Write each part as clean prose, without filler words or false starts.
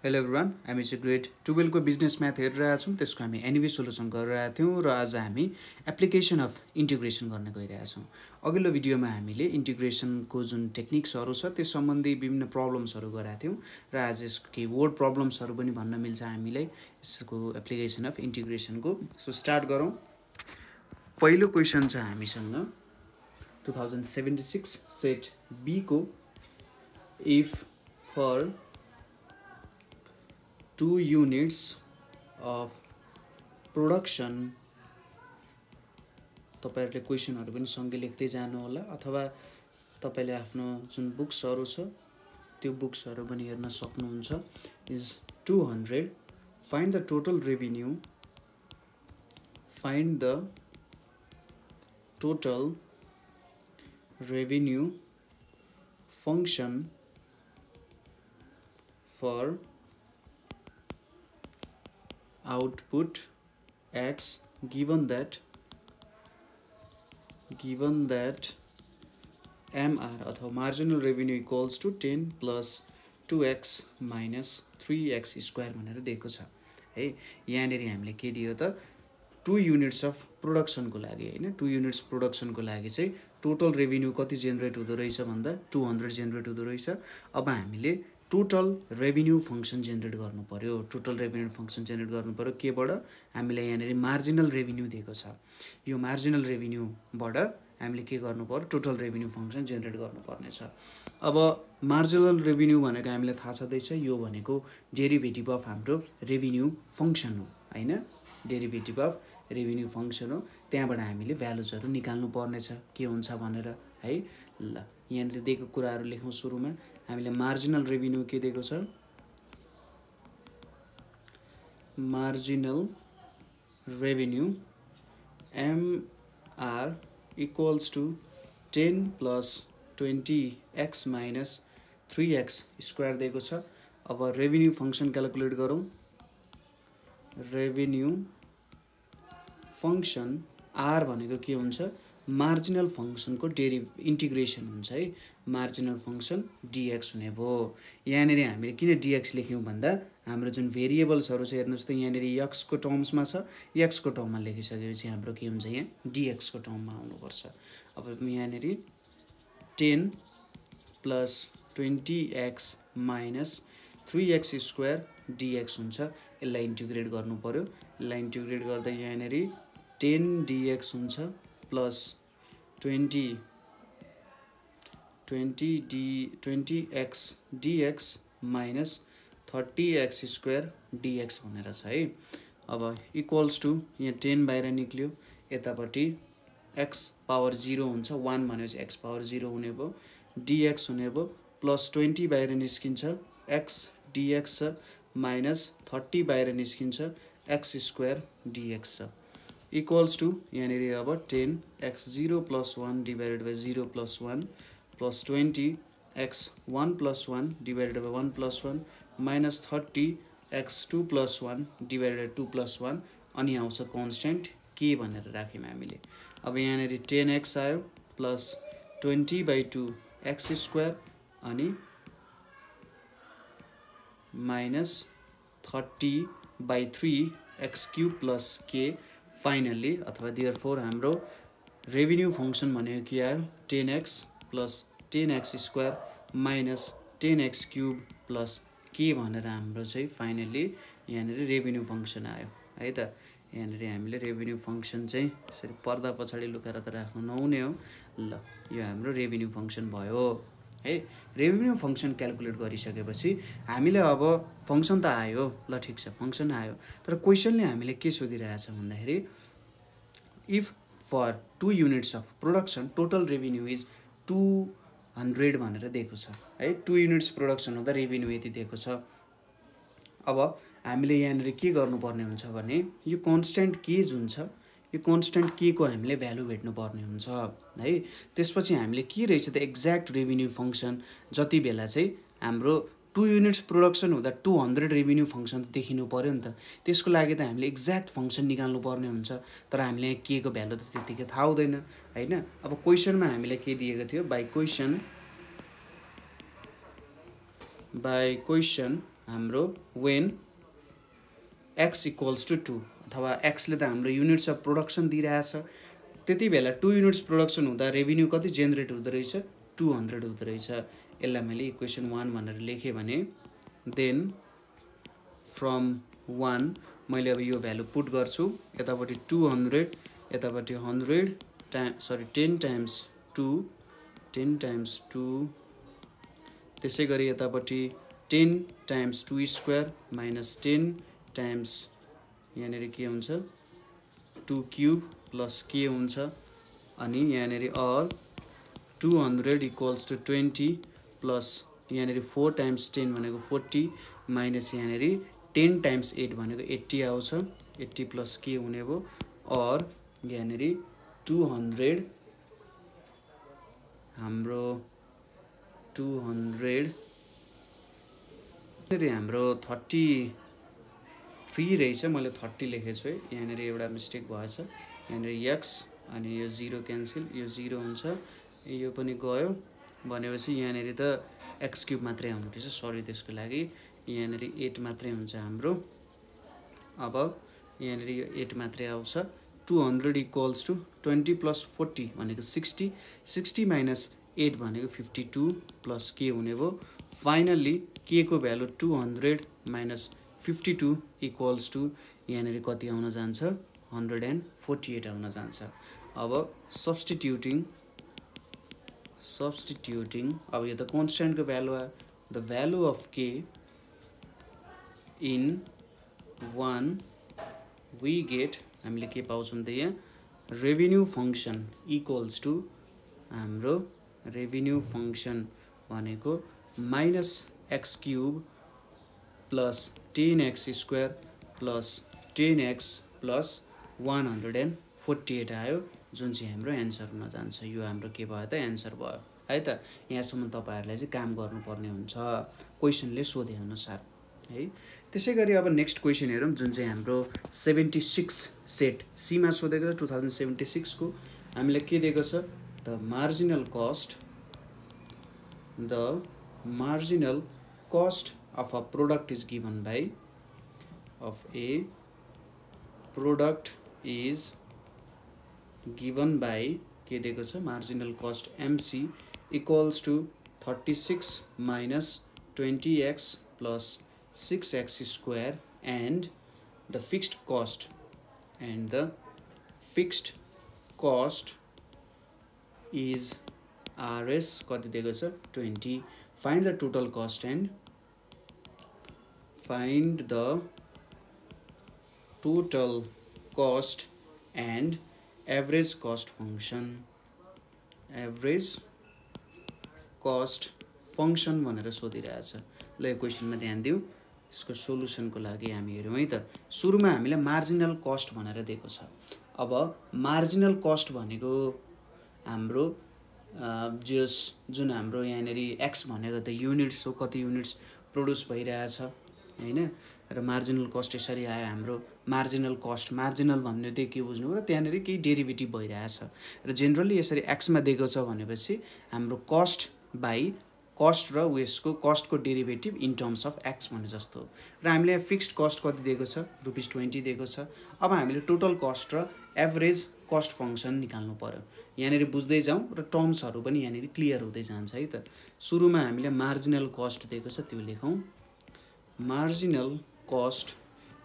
Hello everyone, हामी चाहिँ grade 12 को बिजनेस म्याथ हेरिरहेका छौँ। त्यसको हामी एनइबी सोल्युसन गरिरहेका थियौँ र आज हामी एप्लिकेसन अफ इन्टिग्रेसन गर्न गइरहेका छौँ। अघिल्लो भिडियोमा हामीले इन्टिग्रेसनको जुन टेक्निक्सहरू छ त्यस सम्बन्धी विभिन्न प्रब्लम्सहरू गरेका थियौँ र आज यसको केही वर्ड प्रब्लम्सहरू पनि भन्न मिल्छ हामीलाई यसको एप्लिकेसन अफ इन्टिग्रेसनको। सो स्टार्ट गरौँ। पहिलो क्वेसन छ हामीसँग 2076 सेट बी को if for 2 units of production तपाईहरुले क्वेशनहरु पनि सँगै लेख्दै जानु होला अथवा तपाईले आफ्नो जुन बुक्सहरु छ त्यो बुक्सहरु पनि हेर्न सक्नुहुन्छ। Is 200 find the total revenue function for output x given that MR अथवा marginal revenue equals to 10 plus 2x minus 3x square भनेर दिएको छ है। यहाँनेरि हामीले के दियो त 2 units of production को लागि हैन, 2 units production को लागि चाहिँ टोटल रेभिन्यू कति जेनेरेट हुँदो रहेछ भन्दा 200 जेनेरेट हुँदो रहेछ। अब हामीले टोटल रेभिन्यू फंक्सन जेनेरेट गर्नु पर्यो। टोटल रेभिन्यू फंक्सन जेनेरेट गर्नु पर्यो केबाट? हामीले यहाँनेरि मार्जिनल रेभिन्यू दिएको छ। यो मार्जिनल रेभिन्यूबाट हामीले के गर्नु पर्यो? टोटल रेभिन्यू फंक्सन जेनेरेट गर्नु पर्ने छ। अब मार्जिनल रेभिन्यू भनेको हामीलाई थाहा छँदैछ, यो भनेको डेरिभेटिभ अफ हाम्रो रेभिन्यू फंक्सन हो हैन, डेरिभेटिभ अफ रेभिन्यू फंक्सन हो। त्यहाँबाट हामीले भ्यालुजहरु निकाल्नु पर्ने छ के हुन्छ भनेर है। ल यहाँनेरि दिएको कुराहरु लेखौं। सुरुमा हामीले मार्जिनल रेभिन्यू के दिएको छ? Marginal revenue MR equals to 10 plus 20x minus 3x square दिएको छ। अब रेभिन्यू फंक्सन क्याल्कुलेट गरौँ। रेभिन्यू फंक्सन R भनेको के हुन्छ? मार्जिनल फंक्सन को इन्टिग्रेसन हुन्छ है। मार्जिनल फंक्सन dx हुने भो। यहाँनेरि हामीले किन dx लेख्यौं भन्दा हाम्रो जुन भेरिएबल्सहरु छ हेर्नुस् त यहाँनेरि x को टर्म्समा छ, x को टर्ममा लेखिसकेपछि हाम्रो के हुन्छ? यहाँ dx को टर्ममा आउनु पर्छ। अब यहाँनेरि 10 plus 20x minus 3x square dx हुन्छ। यसलाई इन्टिग्रेट गर्नु पर्यो। यसलाई इन्टिग्रेट गर्दा यहाँनेरि 10 dx हुन्छ plus 20x dx minus 30x square dx भनेर छ है। अब इक्वल्स टु यहाँ 10 बाहिर निक्ल्यो, यतापट्टि x पावर 0 हुन्छ, 1 भनेपछि x पावर 0 हुने भयो, dx हुने भयो, प्लस 20 बाहिर निस्किन्छ x dx छ, माइनस 30 बाहिर निस्किन्छ x स्क्वायर dx छ, इक्वल्स टु यहाँनेरि अब 10 x0 plus 1 divided by 0 plus 1 plus 20 x 1 plus 1 divided by 1 plus 1 minus 30 x 2 plus 1 divided by 2 plus 1 अनि आउँछ कन्स्टेन्ट के भनेर राख्यौं हामीले। अब यहाँनेरि 10x आयो प्लस 20/2 x स्क्वायर अनि minus 30/3 x cube plus k finally अथवा देयरफोर हाम्रो रेभिन्यू फंक्सन भनेको के आयो? 10x plus 10x square minus 10x cube plus k भनेर हाम्रो चाहिँ फाइनली यहाँनेरि रेभिन्यू फंक्सन आयो है त। यहाँनेरि हामीले रेभिन्यू फंक्सन चाहिँ यसरी पर्दा पछाडी लुकाएर त राख्नु नहुने हो। ल यो हाम्रो रेभिन्यू फंक्सन भयो है। रेभिन्यू फंक्सन क्याल्कुलेट गरिसकेपछि हामीले अब फंक्सन त आयो, ल ठीक छ फंक्सन आयो, तर क्वेशनले हामीले के सोधिरहेछ भन्दाखेरि if for 2 units of production total revenue is 200 भनेर दिएको छ है। 2 युनिट्स प्रोडक्सन हुँदा रेभिन्यू यति दिएको छ। अब हामीले यहाँनेरि के गर्नुपर्ने हुन्छ भने यो कन्स्टेन्ट के जुन छ यो कन्स्टेन्ट के को हामीले भ्यालु भेट्नु पर्ने हुन्छ है। त्यसपछि हामीले के रहेछ त एक्ज्याक्ट रेभिन्यू फंक्सन जति बेला चाहिँ हाम्रो 2 युनिट्स प्रोडक्सन हुँदा 200 रेभिन्यू फंक्सन त देखिनु पर्यो नि त। त्यसको लागि त हामीले एक्ज्याक्ट फंक्सन निकाल्नु पर्ने हुन्छ, तर हामीले के को भ्यालु त त्यतिकै थाहा हुँदैन हैन। अब क्वेशनमा हामीले के दिएको थियो? बाइ क्वेशन हाम्रो when x equals to 2 अथवा x ले त हाम्रो युनिट्स अफ प्रोडक्सन दिइरहेछ त्यति बेला 2 युनिट्स प्रोडक्सन हुँदा रेभिन्यू कति जेनेरेट हुँदो रहेछ 200 हुँदो रहेछ यसलाई मैले इक्वेसन 1 भनेर लेखे भने देन फ्रम 1 मैले अब यो भ्यालु पुट गर्छु यतापट्टि 200 यतापट्टि 10 टाइम्स 2 त्यसै गरी यतापट्टि 10 टाइम्स 2 स्क्वायर माइनस 10 टाइम्स यहाँनेर के हुन्छ 2 क्यूब प्लस के हुन्छ अनि यहाँनेर अर 200 इक्वल्स टु 20 प्लस यहाँनेर 4 टाइम्स 10 भनेको 40 माइनस यहाँनेर 10 टाइम्स 8 भनेको 80 आउँछ 80 प्लस के हुने भयो अर यहाँनेर 200 हाम्रो 200 हाम्रो 33 रहेछ मैले 30 लेखेछु है यहाँनेर एउटा मिस्टेक भएछ यहाँनेर x अनि यो 0 क्यान्सल यो 0 हुन्छ यो पनि गयो भनेपछि यहाँनेर त x क्यूब मात्रै आउँछ रहेछ सरी त्यसको लागि यहाँनेर 8 मात्रै हुन्छ हाम्रो अब यहाँनेर यो 8 मात्रै आउँछ 200 इक्वल्स टु 20 प्लस 40 भनेको 60 माइनस 8 भनेको 52 प्लस के हुने भयो फाइनल्ली के को भ्यालु 200 माइनस 52 इक्वल्स टु यहाँनेर कति आउन जान्छ 148 आउन जान्छ अब सब्स्टिट्युटिङ अब यो त कन्स्ट्यान्टको भ्यालु आयो द भ्यालु अफ के इन 1 वी गेट हामीले के पाउँछौँ त यहाँ रेभिन्यू फङ्सन इक्वल्स टु हाम्रो रेभिन्यू फङ्सन भनेको minus x cube plus 10x square plus 10x plus 148 आयो जुन चाहिँ हाम्रो एन्सर हुन जान्छ यो हाम्रो के भयो त एन्सर भयो है त यहाँसम्म तपाईहरुलाई चाहिँ काम गर्नुपर्ने हुन्छ क्वेशनले सोधे अनुसार है त्यसै गरी अब नेक्स्ट क्वेशन हेरौं जुन चाहिँ हाम्रो 76 सेट सी मा सोधेको छ 2076 को हामीले के दिएको छ the marginal cost of a product is given by के दिएको छ marginal cost MC equals to 36 minus 20x plus 6x square and the fixed cost is RS कति दिएको छ 20 find the total cost and average cost function भनेर सोधिरहेछ ल यो क्वेशनमा ध्यान दिऊ यसको सोलुसनको लागि हामी हेरौँ है त सुरुमा हामीले मार्जिनल कस्ट भनेर दिएको छ अब मार्जिनल कस्ट भनेको हाम्रो जुन हाम्रो यहाँनेरि x भनेको त युनिट्स हो कति युनिट्स प्रोड्युस भइरहेछ हैन र मार्जिनल कस्ट यसरी आयो हाम्रो मार्जिनल कस्ट मार्जिनल भन्ने चाहिँ के बुझ्नु र त्यहाँनेरि केही डेरिभेटिभ भइरहेछ र जनरली यसरी x मा दिएको छ भनेपछि हाम्रो कस्ट बाइ कस्ट र यसको कस्टको derivative in terms of x भने जस्तो र हामीले यहाँ फिक्स्ड कस्ट कति दिएको छ ₹20 दिएको छ अब हामीले टोटल कस्ट र एभरेज कस्ट फंक्सन निकाल्नु पर्यो यहाँनेरि बुझ्दै जाउँ र टर्म्सहरु पनि यहाँनेरि क्लियर हुँदै जान्छ है त सुरुमा हामीले मार्जिनल कस्ट दिएको छ त्यो लेखौं मार्जिनल कस्ट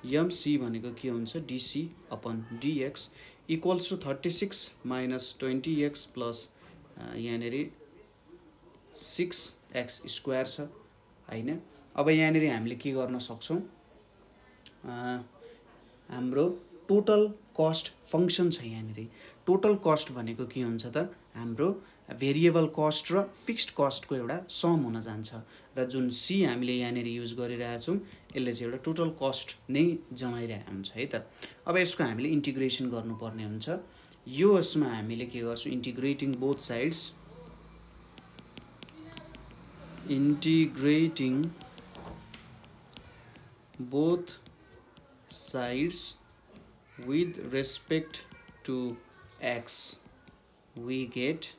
MC भनेको के हुन्छ DC upon DX equals to 36 minus 20x plus यहाँनेरि 6x स्क्वायर छ हैन अब यहाँनेरि हामीले के गर्न सक्छौं हाम्रो टोटल कस्ट फंक्सन छ यहाँनेरि टोटल कस्ट भनेको के हुन्छ त हाम्रो भेरिएबल कस्ट र फिक्स्ड कस्ट को एउटा सम हुन जान्छ र जुन C हामीले यहाँनेरि युज गरिरहेछौं यसले चाहिँ एउटा टोटल कस्ट नै जमाइरहेको हुन्छ है त अब यसको हामीले इन्टिग्रेसन गर्नुपर्ने हुन्छ यो यसमा हामीले के गर्छौं integrating both sides with respect to x we get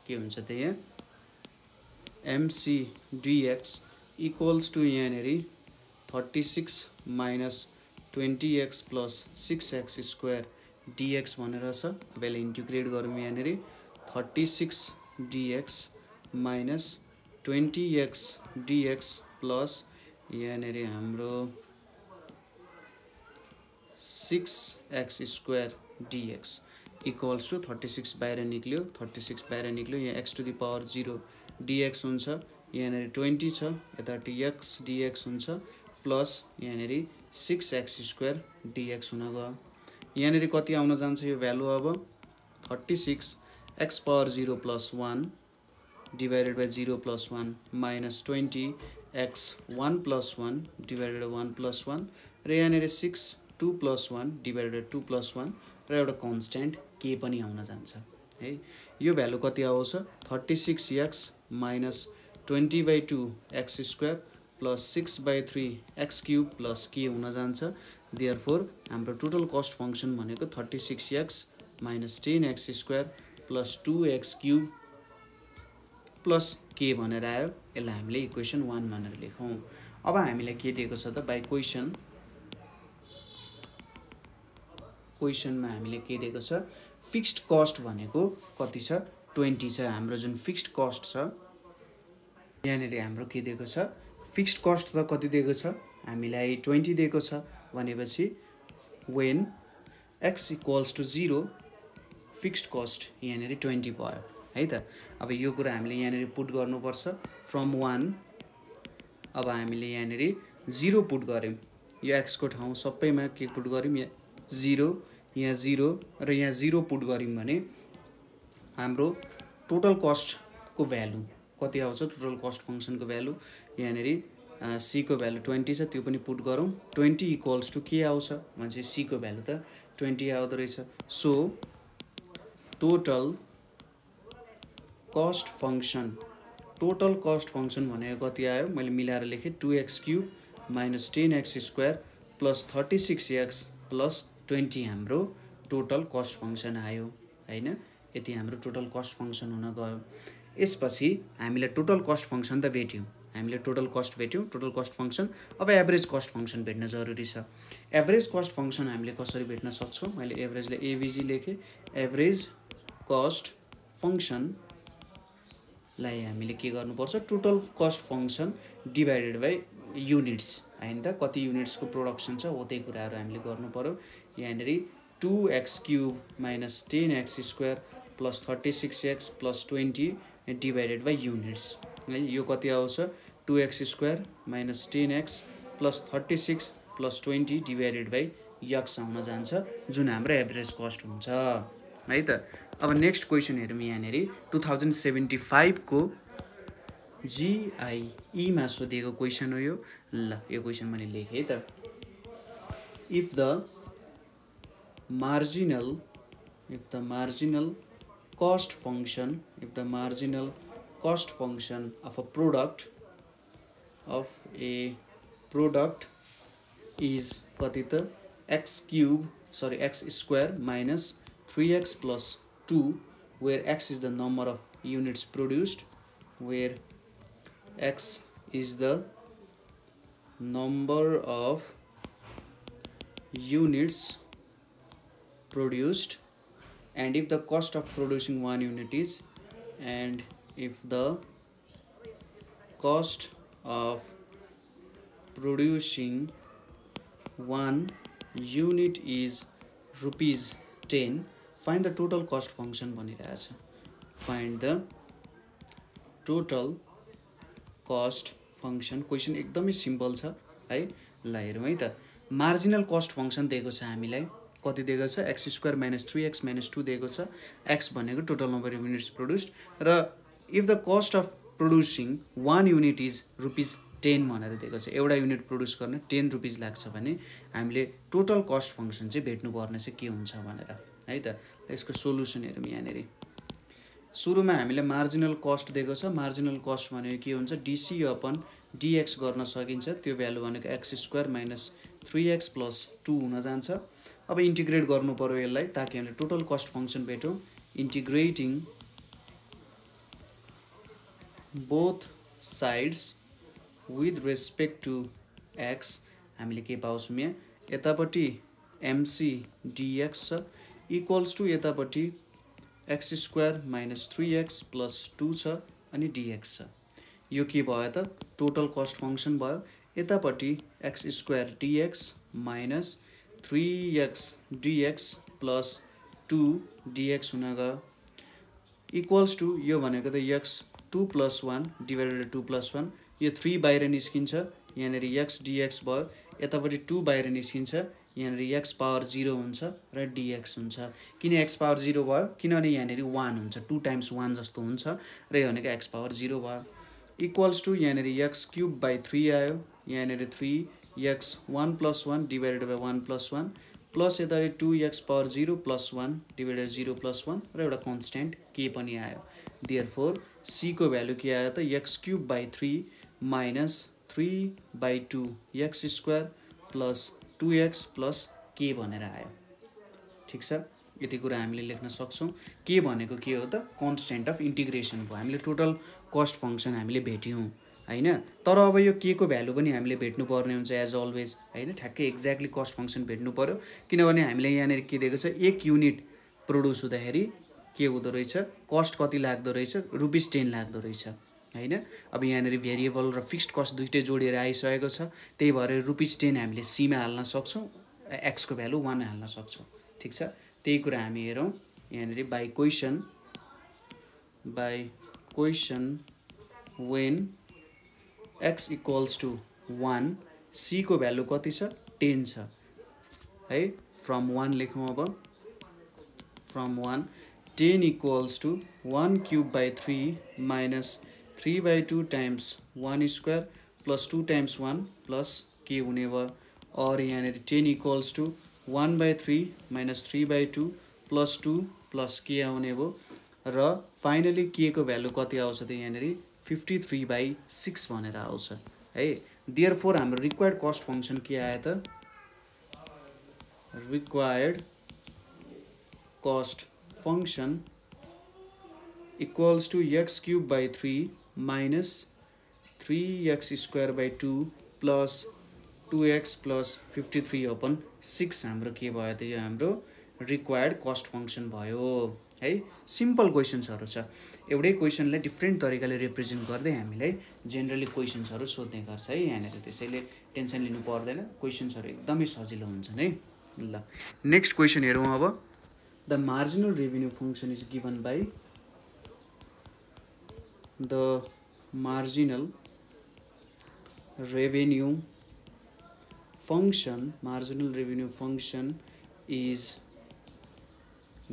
के हुन्छ त यहाँ MC dx इक्वल्स टु यहाँनेरि 36 minus 20x plus 6x square dx भनेर छ। अब यसलाई इन्टिग्रेट गरौँ यहाँनेरि 36 dx minus 20x dx plus यहाँनेरि हाम्रो 6x square dx equals to 36 बाहिर निक्ल्यो, 36 बाहिर निक्ल्यो, यहाँ x to the power 0 dx हुन्छ, यहाँनेरि 20 छ, यतापट्टि x dx हुन्छ प्लस यहाँनेरि 6x स्क्वायर dx हुन गयो। यहाँनेरि कति आउन जान्छ यो भ्यालु अब 36 x power 0 plus 1 divided by 0 plus 1 minus 20 x 1 plus 1 divided by 1 plus 1 र यहाँनेरि 6 2 प्लस 1 डिभाइडेड 2 प्लस 1 र एउटा कन्स्ट्यान्ट के पनि आउन जान्छ है। यो भ्यालु कति आउँछ 36x minus 20/2 x square plus 6/3 x cube plus के हुन जान्छ। देयरफोर हाम्रो टोटल कस्ट फंक्सन भनेको 36x minus 10x square plus 2x cube plus के भनेर आयो। यसलाई हामीले इक्वेसन 1 भनेर लेखौँ। अब हामीलाई के दिएको छ त बाइ क्वेसनमा हामीले के दिएको छ फिक्स्ड कस्ट भनेको कति छ 20 छ। हाम्रो जुन फिक्स्ड कस्ट छ यहाँनेरि हाम्रो के दिएको छ फिक्स्ड कस्ट त कति दिएको छ हामीलाई 20 दिएको छ भनेपछि when x equals to 0 fixed cost यहाँनेरि 20 भयो है त। अब यो कुरा हामीले यहाँनेरि पुट गर्नुपर्छ फ्रम 1। अब हामीले यहाँनेरि 0 पुट गर्यौं, यो x को ठाउँ सबैमा के पुट गर्यौं यहाँ 0 यहाँ 0 र यहाँ 0 पुट गर्यौं भने हाम्रो टोटल कस्ट को भ्यालु कति आउँछ टोटल कस्ट फंक्सन को भ्यालु यहाँनेरि c को भ्यालु 20 छ त्यो पनि पुट गरौँ 20 इक्वल्स टु के आउँछ भने c को भ्यालु त 20 आउँदो रहेछ। सो टोटल कस्ट फंक्सन भनेको कति आयो मैले मिलाएर लेखेँ 2x cube minus 10x square plus 36x plus 20 हाम्रो टोटल कस्ट फंक्सन आयो हैन। यति हाम्रो टोटल कस्ट फंक्सन हुन गयो। यसपछि हामीले टोटल कस्ट फंक्सन त भेट्यौं, हामीले टोटल कस्ट भेट्यौं टोटल कस्ट फंक्सन। अब एभरेज कस्ट फंक्सन भेट्न जरुरी छ। एभरेज कस्ट फंक्सन हामीले कसरी भेट्न सक्छौं मैले एभरेजले एभीजी लेखे। एभरेज कस्ट फंक्सन लाई हामीले के गर्नुपर्छ total cost function divided by units हैन त कति युनिट्स को प्रोडक्सन छ हो त्यही कुराहरु हामीले गर्नु पर्यो। यहाँनेरि 2x cube minus 10x square plus 36x plus 20 divided by units है। यो कति आउँछ 2x square minus 10x plus 36 plus 20 divided by x आउन जान्छ जुन हाम्रो एभरेज कस्ट हुन्छ है त। अब नेक्स्ट क्वेशन हेरौँ यहाँनेरि 2075 को GIE मा सोधेको क्वेशन हो यो। ल यो क्वेशन मैले लेखे त if the marginal cost function of a product is कति त x square minus 3x plus 2 where x is the number of units produced, where x is the number of units produced, and if the cost of producing 1 unit is, and if the cost of producing 1 unit is rupees 10, find the total cost function भनिरहेछ। find the total cost function question एकदमै simple छ है। ल हेरौँ है त marginal cost function दिएको छ हामीलाई कति दिएको छ x square minus 3x minus 2 दिएको छ। x भनेको total number of units produced र if the cost of producing 1 unit is rupees 10 भनेर दिएको छ। एउटा युनिट प्रोड्युस गर्न 10 रुपीस लाग्छ भने हामीले टोटल कस्ट फंक्सन चाहिँ भेट्नु पर्ने चाहिँ के हुन्छ भनेर है त। यसको सोलुसन हेरौँ यहाँनेरि। सुरुमा हामीले मार्जिनल कस्ट दिएको छ। मार्जिनल कस्ट भनेको के हुन्छ dc अपन dx गर्न सकिन्छ। त्यो भ्यालु भनेको x square minus 3x plus 2 हुन जान्छ। अब इन्टिग्रेट गर्नु पर्यो यसलाई ताकि हामीले टोटल कस्ट फंक्सन भेटौँ। Integrating both sides with respect to x हामीले के पाउँछौँ यहाँ यतापट्टि एमसी डिएक्स छ इक्वल्स टु यतापट्टि x square minus 3x plus 2 छ अनि डिएक्स छ यो के भयो त टोटल कस्ट फंक्सन भयो यतापट्टि x square dx minus 3x dx plus 2 dx हुन गयो इक्वल्स टु यो भनेको त x 2 प्लस 1 डिभाइडेड 2 प्लस 1 यो 3 बाहिर निस्किन्छ यहाँनिर x dx भयो यतापट्टि 2 बाहिर निस्किन्छ यहाँनिर x पावर 0 हुन्छ र dx हुन्छ किन x पावर 0 भयो किनभने यहाँनिर 1 हुन्छ 2 टाइम्स 1 जस्तो हुन्छ र यो भनेको x पावर 0 भयो इक्वल्स टु यहाँनिर x क्यूब बाई 3 आयो यहाँनिर 3x 1 plus 1 divided by 1 plus 1 plus यतापट्टि 2x power 0 plus 1 divided 0 plus 1 र एउटा कन्स्टेन्ट के पनि आयो देयरफोर c को भ्यालु के आयो त x cube by 3 minus 3 by 2 x square plus 2x plus k भनेर आयो ठीक छ यति कुरा हामीले लेख्न सक्छौं के भनेको के हो त कन्स्टेन्ट अफ इन्टिग्रेसन भयो हामीले टोटल कस्ट फंक्सन हामीले भेट्यौं हैन तर अब यो के को भ्यालु पनि हामीले भेट्नु पर्ने हुन्छ एज अलवेज हैन ठ्याक्कै एक्ज्याक्टली कस्ट फंक्सन भेट्नु पर्यो किनभने हामीले यहाँनेर के दिएको छ 1 युनिट प्रोड्युस हुँदाखेरि के हुँदो रहेछ कस्ट कति लाग्दो रहेछ ₹10 लाग्दो रहेछ हैन अब यहाँनेर भेरिएबल र फिक्स्ड कस्ट दुईटै जोडेर आइसकेको छ त्यही भएर ₹10 हामीले सी मा हाल्न सक्छौं एक्स को भ्यालु 1 हाल्न सक्छौं ठीक छ त्यही कुरा हामी हेरौं यहाँनेर by question when x equals to 1 c को भ्यालु कति छ 10 छ है फ्रम 1 लेखौं अब from 1 10 equals to 1 cube by 3 minus 3 by 2 times 1 square plus 2 times 1 plus k हुने भयो और यहाँनेर 10 equals to 1 by 3 minus 3 by 2 plus 2 plus k आउने भयो र फाइनली k को भ्यालु कति आउँछ त यहाँनेर 53/6 भनेर आउँछ है देयरफोर हाम्रो रिक्वायर्ड कस्ट फंक्सन के आयो त required cost function equals to x cube by 3 minus 3x square by 2 plus 2x plus 53/6 हाम्रो के भयो त यो हाम्रो रिक्वायर्ड कस्ट फंक्सन भयो है सिम्पल क्वेशन्सहरु छ एउटै क्वेशनलाई डिफरेन्ट तरिकाले रिप्रेजेन्ट गर्दै हामीलाई जनरली क्वेशन्सहरु सोध्ने गर्छ है यहाँनेर त्यसैले टेन्सन लिनु पर्दैन क्वेशन्सहरु एकदमै सजिलो हुन्छन् है ल नेक्स्ट क्वेशन हेरौं अब the marginal revenue function is given by the marginal revenue function is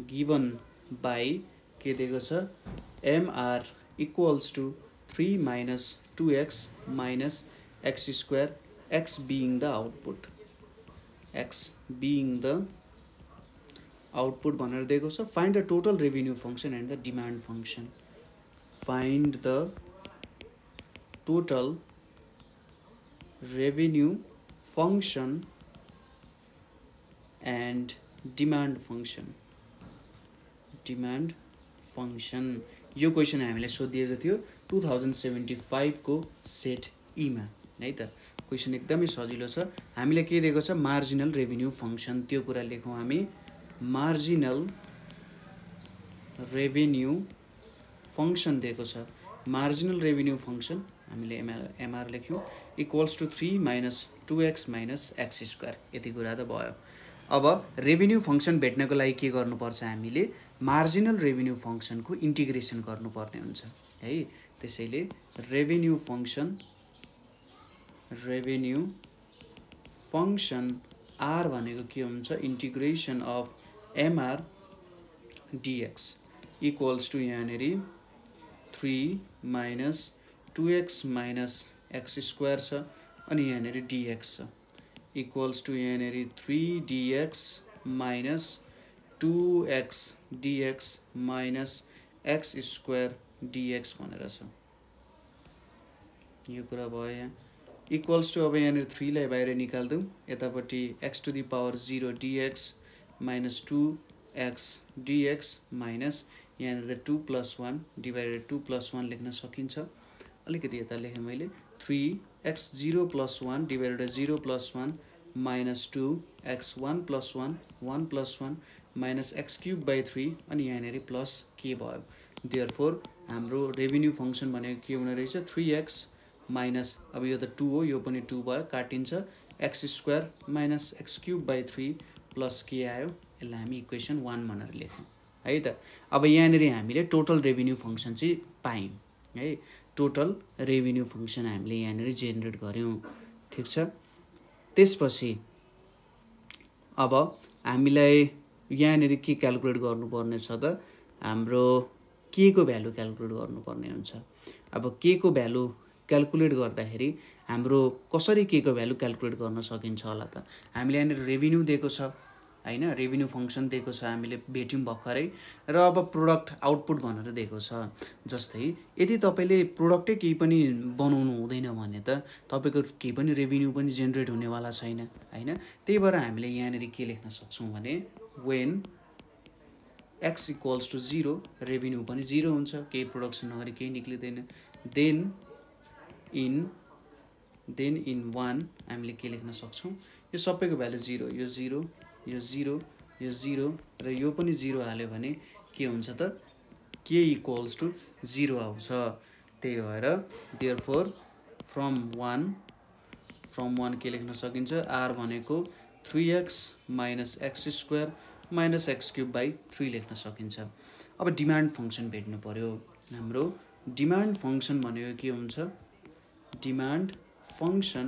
given by के दिएको छ mr equals to 3 minus 2x minus x square x being the output भनेर दिएको छ find the total revenue function and the demand function find the total revenue function and demand function यो question हामीले सोधिएको थियो 2075 को सेट ई मा है त क्वेशन एकदमै सजिलो छ हामीले के दिएको छ मार्जिनल रेभिन्यू फंक्सन त्यो कुरा लेखौं हामी मार्जिनल रेभिन्यू फंक्सन दिएको छ मार्जिनल रेभिन्यू फंक्सन हामीले mr लेख्यौं equals to 3 minus 2x minus x square यति कुरा त भयो अब रेभिन्यू फंक्सन भेट्नको लागि के गर्नुपर्छ हामीले मार्जिनल रेभिन्यू फंक्सन को इन्टिग्रेसन गर्नुपर्ने हुन्छ है त्यसैले रेभिन्यू फंक्सन r भनेको के हुन्छ integration of mr dx equals to यहाँनेरी 3 minus 2x minus x square छ अनि यहाँनेरी dx छ equals to यहाँनेरी 3dx minus 2x dx minus x square dx भनेर छ यो कुरा भयो यहाँ equals to अब यहाँनेरी 3 लाई बाहिर निकाल्दियौ यतापट्टि x to the power 0 dx minus 2x dx minus यहाँनेर 2 plus 1 divided 2 plus 1 लेख्न सकिन्छ अलिकति यता लेखे मैले 3 x0 plus 1 divided by 0 plus 1 minus 2 x1 plus 1 1 plus 1 minus x cube by 3 अनि यहाँनेरि प्लस के भयो therefore हाम्रो रेभिन्यू फंक्सन भनेको के हुने रहेछ 3x माइनस अब यो त 2 हो यो पनि 2 भयो काटिन्छ x square minus x cube by 3 plus के आयो यसलाई हामी इक्वेसन 1 भनेर लेख्यौं है त अब यहाँनेरि हामीले टोटल रेभिन्यू फंक्सन चाहिँ पायौं है टोटल रेभिन्यू फंक्सन हामीले यहाँनेरि जेनेरेट गर्यौं ठीक छ त्यसपछि अब हामीलाई यहाँनेरि के क्याल्कुलेट गर्नुपर्ने छ त हाम्रो के को भ्यालु क्याल्कुलेट गर्नुपर्ने हुन्छ अब के को भ्यालु क्याल्कुलेट गर्दाखेरि हाम्रो कसरी के को भ्यालु क्याल्कुलेट गर्न सकिन्छ होला त हामीले यहाँनेरि रेभिन्यू दिएको छ हैन रेभिन्यू फंक्सन दिएको छ हामीले भेट्यौं भर्खरै र अब प्रोडक्ट आउटपुट भनेर दिएको छ जस्तै यदि तपाईले प्रोडक्टै केही पनि बनाउनु हुँदैन भने त तपाईको केही पनि रेभिन्यू पनि जेनेरेट हुनेवाला छैन हैन त्यही भएर हामीले यहाँनेरि के लेख्न सक्छौं भने when x equals to 0 revenue पनि 0 हुन्छ केही प्रोडक्सन नगरी केही निक्लिदैन then in 1 हामीले के लेख्न सक्छौं यो सबैको भ्यालु 0 यो 0 यो 0 यो 0 र यो पनि 0 हाल्यो भने के हुन्छ त k equals to 0 आउँछ त्यही भएर therefore from 1 के लेख्न सकिन्छ r भनेको 3x minus x square minus x cube by 3 लेख्न सकिन्छ अब डिमान्ड फंक्सन भेट्नु पर्यो हाम्रो डिमान्ड फंक्सन भनेको के हुन्छ demand function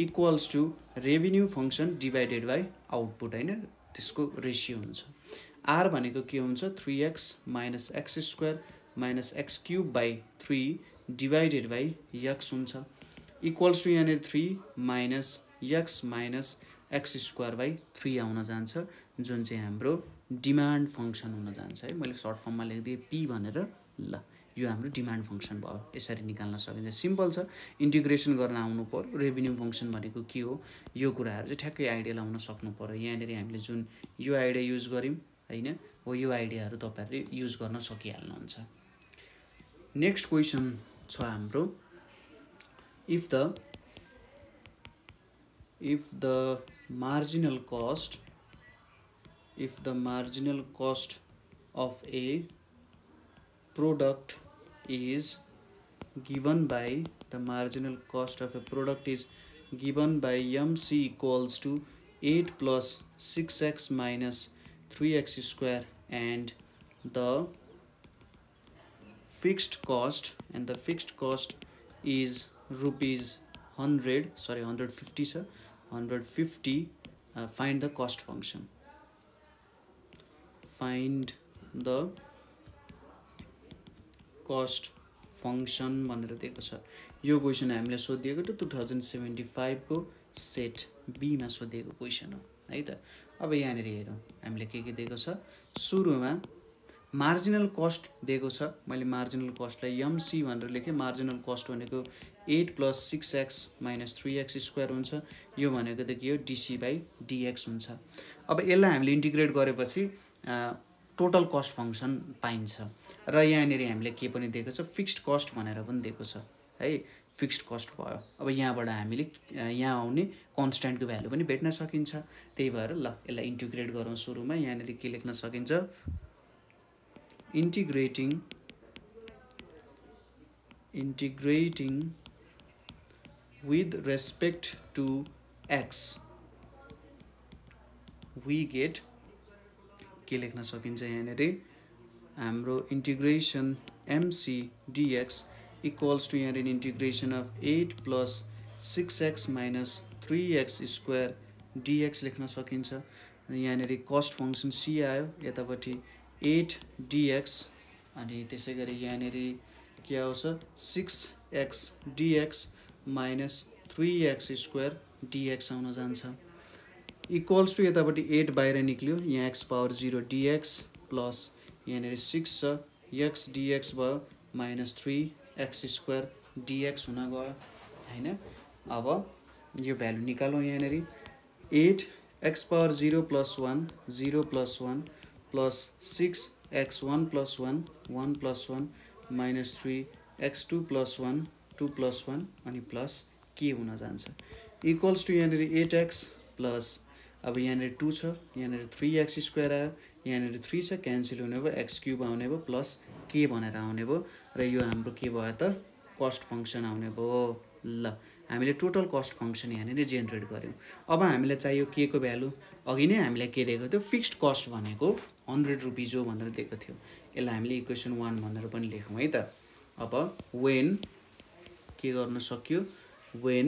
equals to revenue function divided by output हैन त्यसको रेशियो हुन्छ r भनेको के हुन्छ 3x minus x square minus x cube by 3 divided by x हुन्छ equals to यानी 3 minus x minus x square by 3 आउन जान्छ जुन चाहिँ हाम्रो डिमान्ड फंक्सन हुन जान्छ है मैले सर्ट फर्ममा लेख्दिए p भनेर ल यो हाम्रो डिमान्ड फंक्सन भयो यसरी निकाल्न सकिन्छ सिम्पल छ इन्टिग्रेसन गर्न आउनु पर्यो रेभिन्यू फंक्सन भनेको के हो यो कुराहरु चाहिँ ठ्याक्कै आइडिया लाउन सक्नु पर्यो यहाँनेरि हामीले जुन यो आइडिया युज गर्यौं हैन हो यो आइडियाहरु तपाईहरुले युज गर्न सकिहाल्नुहुन्छ नेक्स्ट क्वेशन छ हाम्रो if the marginal cost of a product is given by MC equals to 8 plus 6x minus 3x square and the fixed cost is rupees 150 find the cost function भनेर दिएको छ यो question हामीले सोधिएको थियो 2075 को सेट बी मा सोधिएको क्वेशन हो है त अब यहाँनेरि हेरौं हामीले के दिएको छ सुरुमा मार्जिनल कस्ट दिएको छ मैले मार्जिनल कस्टलाई MC भनेर लेखे मार्जिनल कस्ट भनेको 8 plus 6x minus 3x square हुन्छ यो भनेको त के हो dc by dx हुन्छ अब यसलाई हामीले इन्टिग्रेट गरेपछि टोटल कस्ट फंक्सन पाइन्छ र यहाँनेरि हामीले के पनि दिएको छ फिक्स्ड कस्ट भनेर पनि दिएको छ है फिक्स्ड कस्ट भयो अब यहाँबाट हामीले यहाँ आउने कन्स्ट्यान्ट को भ्यालु पनि भेट्न सकिन्छ त्यही भएर ल यसलाई इन्टिग्रेट गरौँ सुरुमा यहाँनेरि के लेख्न सकिन्छ integrating with respect to x we get के लेख्न सकिन्छ यहाँनेरि हाम्रो integration MC dx equals to यहाँ integration of 8 plus 6x minus 3x square dx लेख्न सकिन्छ यहाँनेरि कस्ट फंक्सन c आयो यतापटि 8 dx अनि त्यसैगरी यहाँनेरि के आउँछ 6x dx minus 3x square dx आउन जान्छ इक्वल्स टु यतापटि 8 बाहिर निक्ल्यो यहाँ x पावर 0 dx प्लस यहाँनेरि 6 छ x dx भयो minus 3x square dx हुन गयो हैन अब यो भ्यालु निकालौं यहाँनेरि 8 x power 0 plus 1 0 plus 1 plus 6 x1 plus 1 1 plus 1 minus 3 x2 plus 1 2 plus 1 अनि plus के हुन जान्छ इक्वल्स टु यहाँनिर 8x प्लस अब यहाँनिर 2 छ यहाँनिर 3x² आयो यहाँनिर 3 छ क्यान्सल हुने भयो x³ आउने भयो प्लस के भनेर आउने भयो र यो हाम्रो के भयो त कस्ट फङ्सन आउने भयो ल हामीले टोटल कस्ट फङ्सन यहाँनिर जेनेरेट गर्यौँ अब हामीलाई चाहियो के को भ्यालु अघि नै हामीलाई के दिएको थियो फिक्स्ड कस्ट भनेको 100 रुपीज हो भनेर दिएको थियो यसलाई हामीले इक्वेसन 1 भनेर पनि लेखौँ है त अब वेन के गर्न सक्यो वेन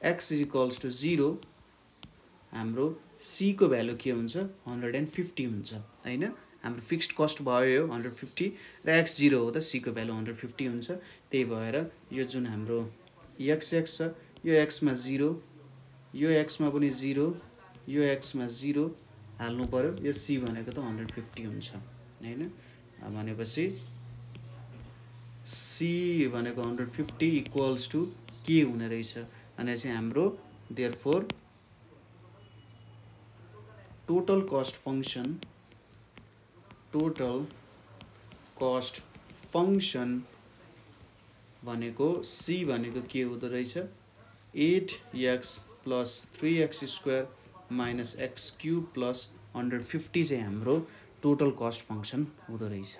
x इक्वल्स टु 0 हाम्रो c को भ्यालु के हुन्छ 150 हुन्छ हैन हाम्रो फिक्स्ड कस्ट भयो यो 150 र x 0 हो त c को भ्यालु 150 हुन्छ त्यही भएर यो जुन हाम्रो x छ यो x मा 0 यो x मा पनि 0 यो x मा 0 हाल्नु पर्यो यो c भनेको त 150 हुन्छ हैन भनेपछि c भनेको 150 इक्वल्स टु के हुने रहेछ अनि चाहिँ हाम्रो देयरफोर टोटल कस्ट फंक्शन भनेको c भनेको के हुँदो रहेछ 8x plus 3x² minus x³ plus 150 चाहिँ हाम्रो टोटल कस्ट फंक्शन हुँदो रहेछ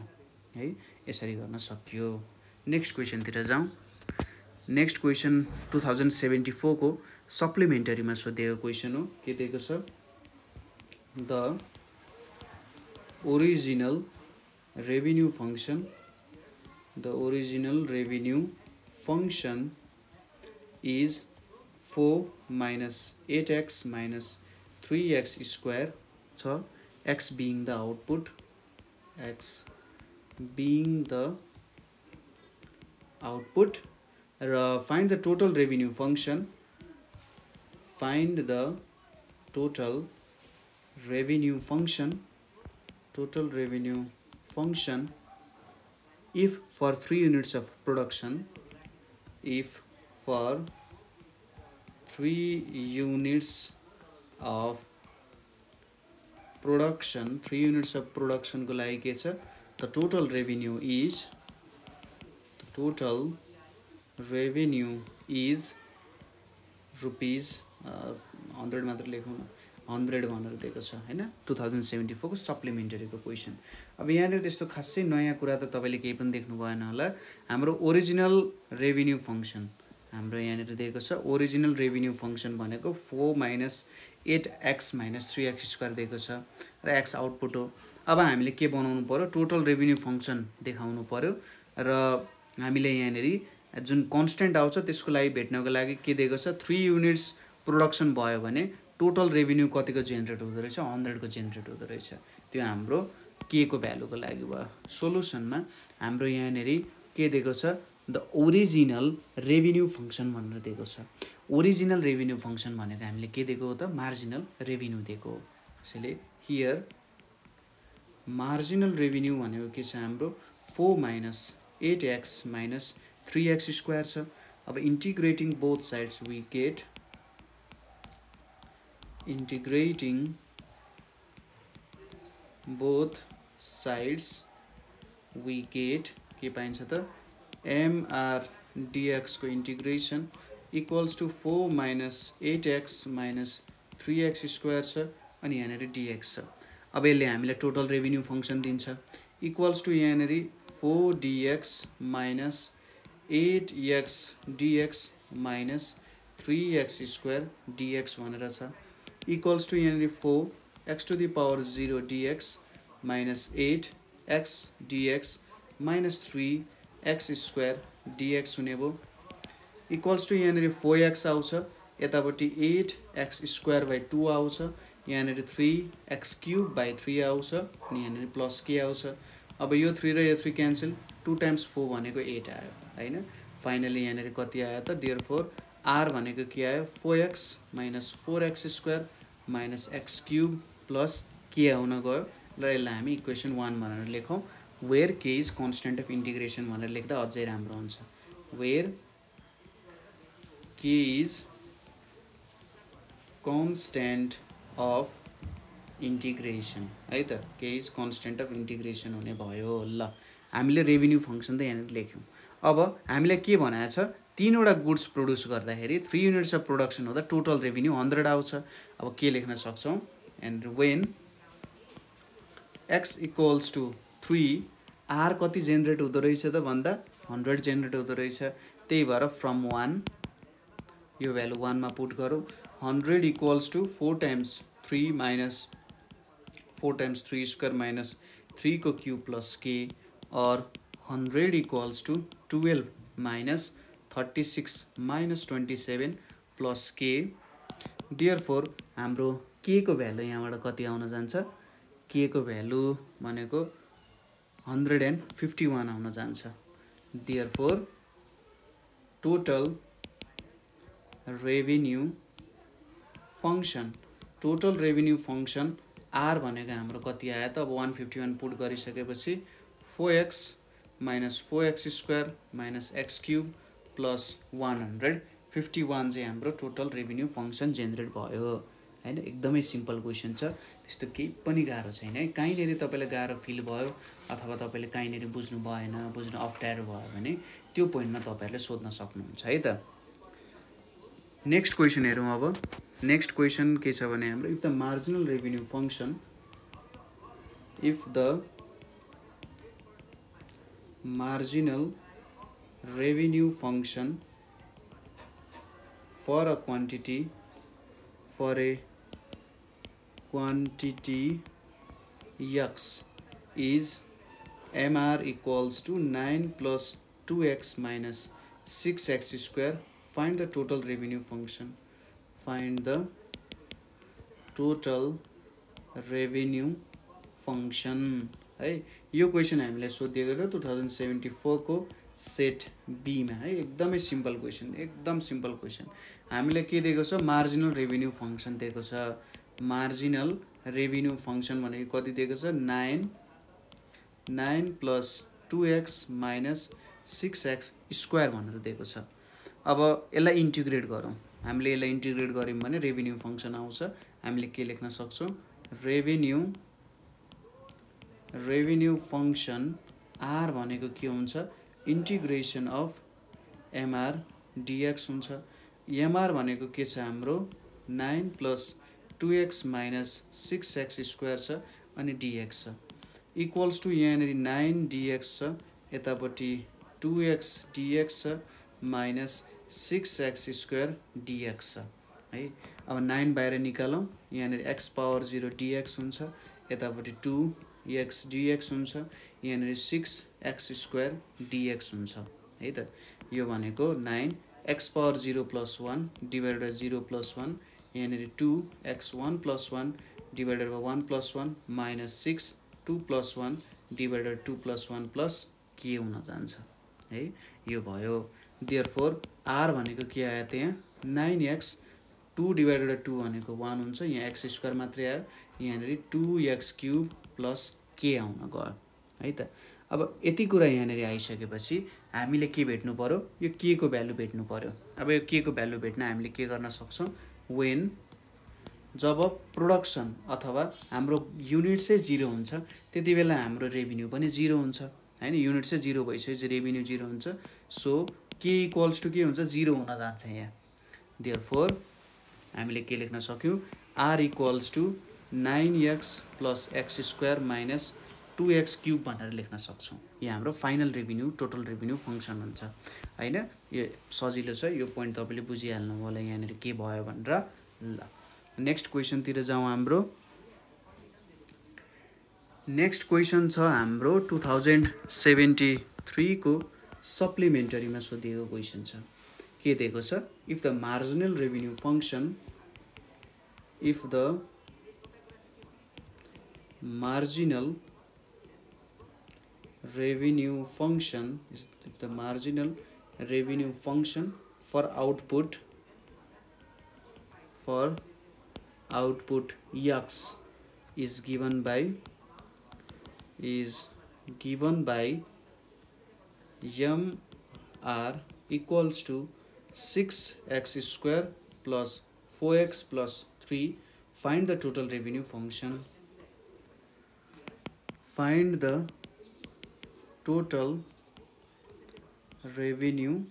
है यसरी गर्न सकियो नेक्स्ट क्वेशनतिर जाउँ नेक्स्ट क्वेशन 2074 को सप्लिमेन्टरीमा सोधेको क्वेशन हो के दिएको छ the original revenue function is 4 minus 8x minus 3x square छ x being the output र find the total revenue function if for 3 units of production 3 units of production को लागि के छ the total revenue is rupees 100 मात्र लेखौँ न 100 भनेर दिएको छ हैन 2074 को सप्लिमेन्टरी को क्वेशन अब यहाँनिर त्यस्तो खासै नयाँ कुरा त तपाईले केही पनि देख्नु भएन होला हाम्रो ओरिजिनल रेभिन्यू फंक्शन हाम्रो यहाँनिर दिएको छ ओरिजिनल रेभिन्यू फंक्शन भनेको 4 minus 8x minus 3x² दिएको छ र x आउटपुट हो अब हामीले के बनाउनु पर्यो टोटल रेभिन्यू फंक्शन देखाउनु पर्यो र हामीले यहाँनिर जुन कन्स्टेन्ट आउँछ त्यसको लागि भेट्नको लागि के दिएको छ 3 युनिट्स प्रोडक्सन भयो भने टोटल रेभिन्यू कतिको जेनेरेट हुँदो रहेछ 100 को जेनेरेट हुँदो रहेछ त्यो हाम्रो के को भ्यालुको लागि भयो सोलुसनमा हाम्रो यहाँनिर के दिएको छ द ओरिजिनल रेभिन्यू फंक्शन भनेर दिएको छ ओरिजिनल रेभिन्यू फंक्शन भनेको हामीले के दिएको हो त मार्जिनल रेभिन्यू दिएको हो त्यसैले हियर मार्जिनल रेभिन्यू भनेको के छ हाम्रो 4 minus 8x minus 3x² छ अब integrating both sides we get के पाइन्छ त mr dx को integration equals to 4 minus 8x minus 3x² छ अनि यहाँनिर dx छ अब यसले हामीलाई टोटल रेभिन्यू फंक्शन दिन्छ इक्वल्स टु यहाँनिर 4dx minus 8x dx minus 3x² dx भनेर छ इक्वल्स टु यहाँनिर 4x to the power 0 dx minus 8x dx minus 3x² dx हुने भयो इक्वल्स टु यहाँनिर 4x आउँछ यतापट्टि 8x² by 2 आउँछ यहाँनिर 3x³ by 3 आउँछ अनि यहाँनिर प्लस के आउँछ अब यो 3 र यो 3 क्यान्सल 2 times 4 भनेको 8 आयो हैन फाइनली यहाँनिर कति आयो त देयरफोर r भनेको के आयो 4x minus 4x² minus x³ plus के आउन गयो र यसलाई हामी इक्वेसन 1 भनेर लेखौं where k is constant of integration भनेर लेख्दा अझै राम्रो हुन्छ where k is constant of integration है त k is constant of integration हुने भयो ल हामीले रेभिन्यू फंक्शन त यहाँनिर लेख्यौं अब हामीलाई के भनेको छ तीनवटा गुड्स प्रोड्युस गर्दाखेरि 3 युनिट्स अफ प्रोडक्सन हुँदा टोटल रेभिन्यू 100 आउँछ। अब के लेख्न सक्छौँ, and when x equals to 3 R कति जेनेरेट हुँदो रहेछ त भन्दा 100 जेनेरेट हुँदो रहेछ। त्यही भएर फ्रम 1 यो भ्यालु 1 मा पुट गरौँ। 100 equals to 4 times 3 minus 4 times 3 square minus 3 को क्यूब प्लस के, और 100 equals to 12 minus 36 minus 27 plus के। देयरफोर हाम्रो के को भ्यालु यहाँबाट कति आउन जान्छ, के को भ्यालु भनेको 151 आउन जान्छ। Therefore total revenue function R भनेको हाम्रो कति आयो त, अब 151 पुट गरिसकेपछि 4x minus 4x square minus x cube plus 151 चाहिँ हाम्रो टोटल रेभिन्यू फंक्शन जेनेरेट भयो हैन। एकदमै सिम्पल क्वेसन छ, त्यस्तो केही पनि गाह्रो छैन है। कहीँनेरि तपाईलाई गाह्रो फिल भयो अथवा तपाईले कहीँनेरि बुझ्नु भएन, बुझ्नु अप्ठ्यारो भयो भने त्यो पोइन्टमा तपाईहरुले सोध्न सक्नुहुन्छ है त। नेक्स्ट क्वेसन हेरौँ। अब नेक्स्ट क्वेसन के छ भने हाम्रो if the marginal revenue function for a quantity x is mr equals to 9 plus 2x minus 6x square, find the total revenue function. Find the total revenue function है। यो question हामीले सोधिएको थियो 2074 को सेट बी मा है। एकदमै simple question, एकदम सिम्पल क्वेसन। हामीले के दिएको छ, मार्जिनल रेभिन्यू फंक्शन दिएको छ। मार्जिनल रेभिन्यू फंक्शन भनेको कति दिएको छ, 9 plus 2x minus 6x square भनेर दिएको छ। अब यसलाई इन्टिग्रेट गरौँ। हामीले यसलाई इन्टिग्रेट गर्यौं भने रेभिन्यू फंक्शन आउँछ। हामीले के लेख्न सक्छौं, रेभिन्यू फंक्शन आर भनेको के हुन्छ, इंटीग्रेशन अफ एमआर डीएक्स हुन्छ। एमआर भनेको के छ हाम्रो 9 plus 2x minus 6x square छ अनि डीएक्स छ, इक्वल्स टू यहाँ 9 डीएक्स छ, यतापट्टि 2x डीएक्स छ माइनस 6x स्क्वायर डीएक्स छ है। अब 9 बाहिर निकालौं, यहाँ x पावर 0 डीएक्स हुन्छ, यतापट्टि 2x dx हुन्छ, यहाँ 6x स्क्वायर dx हुन्छ है त। यो भनेको 9 x power 0 plus 1 divided by 0 plus 1, यहाँ 2x 1 plus 1 divided by 1 plus 1 minus 6 2 plus 1 divided 2 plus 1 plus के हुन जान्छ है। यो भयो। देयरफोर r भनेको के आयो त, यहाँ 9x 2 डिवाइडेड बाई 2 भनेको 1 हुन्छ, यहाँ x स्क्वायर मात्रै आयो, यहाँ 2x क्यूब प्लस के आउन गयो है त। अब यति कुरा यहाँ आइसकेपछि हामीले के भेट्नु पर्यो, यो के को भ्यालु भेट्नु पर्यो। अब यो के को भ्यालु भेट्न हामीले के गर्न सक्छौं, वेन जब प्रोडक्सन अथवा हाम्रो युनिट चाहिँ 0 हुन्छ त्यति बेला हाम्रो रेभिन्यू पनि 0 हुन्छ हैन। युनिट चाहिँ 0 भइसकेपछि रेभिन्यू 0 हुन्छ। सो के इक्वल्स टु के हुन्छ, 0 हुन जान्छ यहाँ। देयरफोर हामीले के लेख्न सक्यौं, r equals to 9x plus x square minus 2x cube भनेर लेख्न सक्छौं। यो हाम्रो final revenue total revenue function हुन्छ हैन। यो सजिलो छ, यो पोइन्ट तपाईले बुझिहाल्नु होला यहाँ के भयो भनेर। ल नेक्स्ट क्वेशन तिर जाउँ। हाम्रो नेक्स्ट क्वेशन छ हाम्रो 2073 को सप्लिमेन्टरी मा सोधिएको क्वेशन छ। के दिएको छ, if the marginal revenue function marginal revenue function for output x is given by mr equals to 6x square plus 4x plus 3, find the total revenue function. Find the total revenue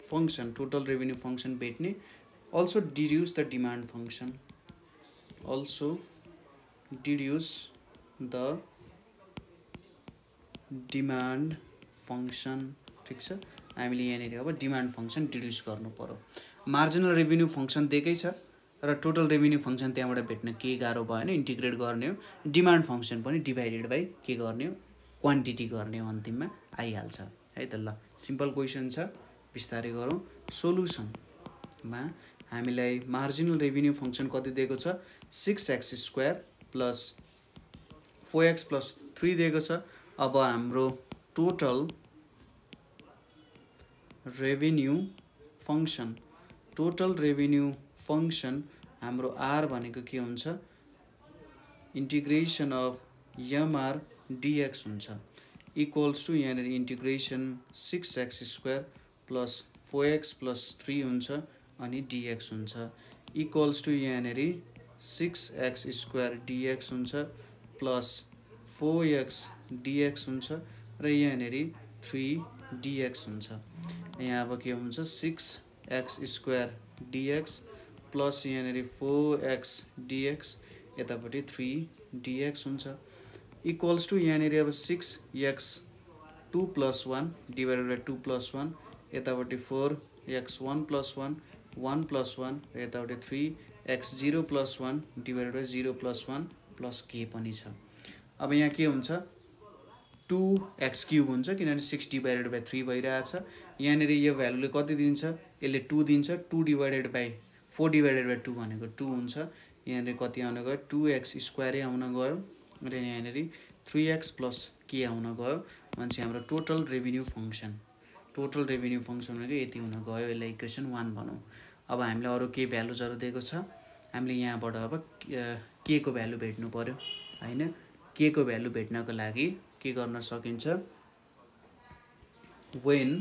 function total revenue function भेट्ने also deduce the demand function also deduce the demand function ठीक छ हामीले यहाँनिर अब demand function डिड्युस गर्नु पर्यो marginal revenue function दिएकै छ र टोटल रेभेन्यू फंक्शन त्यहाँबाट भेट्न के गाह्रो भएन इन्टिग्रेट गर्ने हो डिमान्ड फंक्शन पनि डिभाइडेड बाइ के गर्ने हो क्वान्टिटी गर्ने हो अन्तिममा आइहाल्छ है त ल सिम्पल क्वेसन छ बिस्तारै गरौँ सोलुसनमा हामीलाई मार्जिनल रेभेन्यू फंक्शन कति दिएको छ 6x² प्लस 4x प्लस 3 दिएको छ अब हाम्रो टोटल रेभेन्यू फंक्शन हाम्रो r भनेको के हुन्छ इन्टिग्रेसन अफ mr dx हुन्छ इक्वल्स टु यहाँ integration 6x² plus 4x plus 3 हुन्छ अनि dx हुन्छ इक्वल्स टु यहाँ 6x² dx हुन्छ प्लस 4x dx हुन्छ र यहाँ 3 dx हुन्छ यहाँ अब के हुन्छ 6x² dx प्लस यहाँ 4x dx यतापट्टि 3 dx हुन्छ इक्वल्स टु यहाँ अब 6x2 plus 1 divided by 2 plus 1 यतापट्टि 4x1 प्लस 1 1 प्लस 1 र यतापट्टि 3x0 plus 1 divided by 0 plus 1 plus k पनि छ अब यहाँ के हुन्छ 2x³ हुन्छ किनभने 6 डिभाइडेड बाइ 3 भइरहेछ यहाँ यो भ्यालुले कति दिन्छ यसले 2 दिन्छ 2 डिभाइडेड बाइ 4 डिभाइडेड बाइ 2 भनेको 2 हुन्छ यहाँ कति आउन गयो 2x² आउन गयो र यहाँ 3x प्लस k आउन गयो मान्छे हाम्रो टोटल रेभेन्यू फंक्शन भनेको यति हुन गयो यसलाई इक्वेसन 1 भनौँ अब हामीले अरु के भ्यालुजहरु दिएको छ हामीले यहाँबाट अब k को भ्यालु भेट्नु पर्यो हैन k को भ्यालु भेट्नको लागि के गर्न सकिन्छ when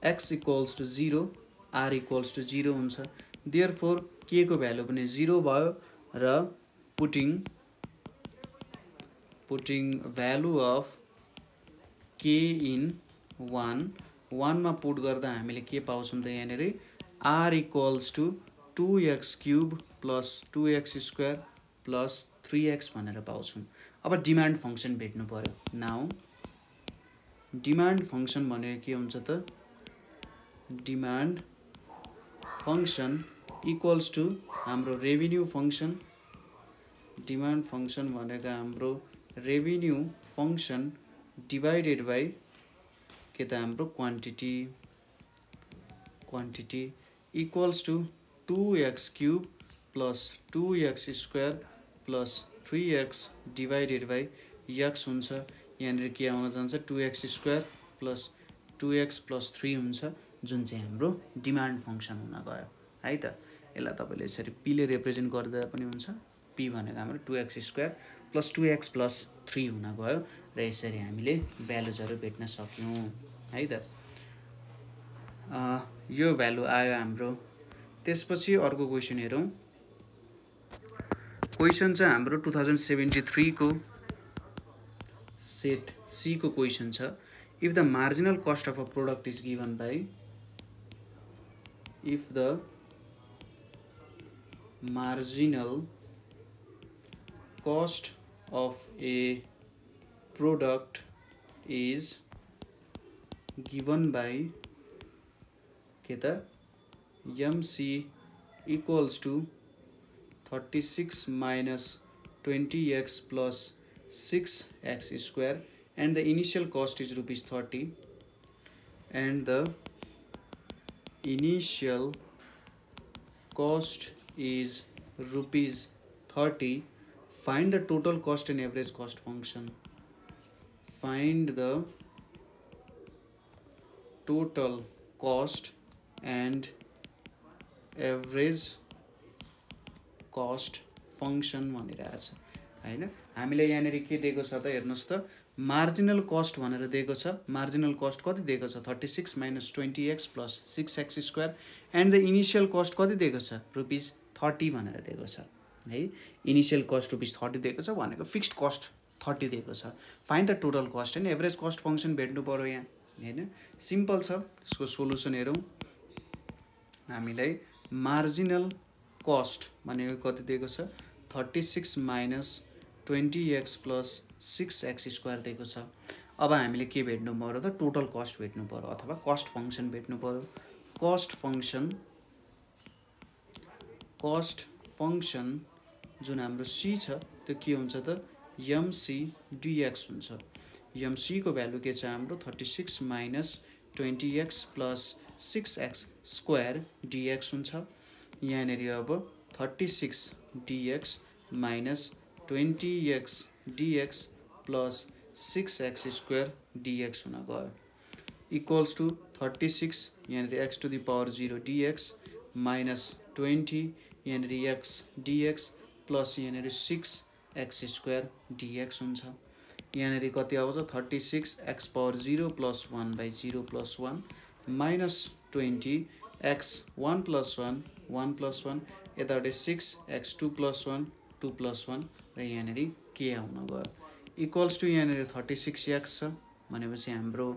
x equals to 0 r equals to 0 हुन्छ therefore k को भ्यालु पनि 0 भयो र putting value of k in 1 मा पुट गर्दा हामीले के पाउँछौं त यहाँ r equals to 2x³ plus 2x² plus 3x भनेर पाउँछौं अब डिमान्ड फंक्शन भेट्नु पर्यो नाउ डिमान्ड फंक्शन भनेको के हुन्छ त डिमान्ड फंक्शन इक्वल्स टु हाम्रो रेभेन्यू फंक्शन डिमान्ड फंक्शन भनेको हाम्रो रेभेन्यू फंक्शन डिवाइडेड बाइ के त हाम्रो quantity equals to 2x³ plus 2x² plus 3x divided by x हुन्छ यहाँ के आउन जान्छ 2x² plus 2x plus 3 हुन्छ जुन चाहिँ हाम्रो डिमान्ड फंक्शन हुन गयो है त यसलाई तपाईले यसरी p ले रिप्रेजेन्ट गर्दा पनि हुन्छ p भनेको हाम्रो 2x² plus 2x plus 3 हुन गयो र यसरी हामीले भ्यालुजहरु भेट्न सक्यौं है त यो भ्यालु आयो हाम्रो त्यसपछि अर्को क्वेशन हेरौं क्वेशन चाहिँ हाम्रो 2073 को सेट C को क्वेशन छ if the marginal cost of a product is given by if the marginal cost of a product is given by के त MC equals to 36 minus 20x plus 6x square and the initial cost is rupees 30 and the initial cost is rupees 30 find the total cost and average cost function find the total cost and average cost function भनिरहेछ हैन हामीले यहाँ के दिएको छ त हेर्नुस् त marginal cost भनेर दिएको छ मार्जिनल कस्ट कति दिएको छ 36 minus 20x plus 6x square and the initial cost कति दिएको छ रुपीस 30 भनेर दिएको छ है इनिशियल कस्ट रुपीस 30 दिएको छ भनेको फिक्स्ड कस्ट 30 दिएको छ find the total cost and average cost function भेट्नु पर्यो यहाँ हैन सिम्पल छ यसको सोलुसन हेरौँ हामीलाई मार्जिनल कस्ट भनेको कति दिएको छ 36 minus 20x plus 6x square दिएको छ अब हामीले के भेट्नु पर्यो त टोटल कस्ट भेट्नु पर्यो अथवा कस्ट फंक्सन भेट्नु पर्यो कस्ट फंक्सन जुन हाम्रो c छ त्यो के हुन्छ त mc dx हुन्छ mc को भ्यालु के छ हाम्रो 36 minus 20x plus 6x square dx हुन्छ यहाँनेरि अब 36 dx minus 20x dx plus 6x square dx हुन गयो इक्वल्स टु 36 यहाँनेरि x to the power 0 dx minus 20 यहाँनेरि x dx प्लस यहाँनेरि 6x स्क्वायर dx हुन्छ यहाँनेरि कति आउँछ 36 x power 0 plus 1 by 0 plus 1 minus 20 x 1 plus 1 1 plus 1 यतापट्टि 6 x 2 प्लस 1 2 प्लस 1 र यहाँनेरि के आउन गयो इक्वल्स टु यहाँनेरि 36x छ भनेपछि हाम्रो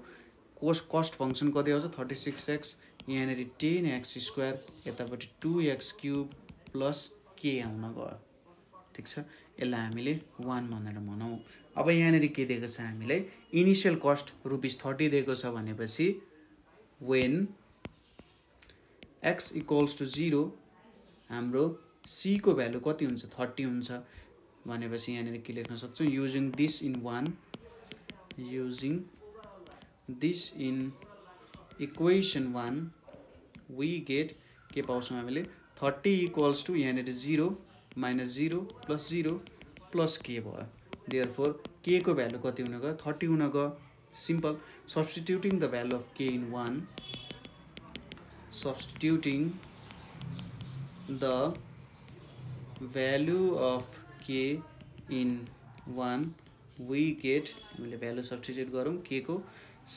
कस्ट फंक्सन कति आउँछ 36x यहाँनेरि 10x स्क्वायर यतापट्टि 2x क्यूब प्लस k आउन गयो ठीक छ यसलाई हामीले 1 भनेर भनौं अब यहाँनेरि के दिएको छ हामीलाई इनिशियल कस्ट ₹30 दिएको छ भनेपछि when x equals to 0 हाम्रो c को भ्यालु कति हुन्छ 30 हुन्छ भनेपछि यहाँनेरि के लेख्न सक्छौं using this in equation 1 we get के पाउँछौं हामीले 30 equals to यहाँनेरि 0 minus 0 plus 0 plus k भयो therefore k को भ्यालु कति हुन गयो 30 हुन गयो simple substituting the value of k in 1 substituting the value of k in 1 we get हामीले भ्यालु सब्स्टिट्युट गरौँ k को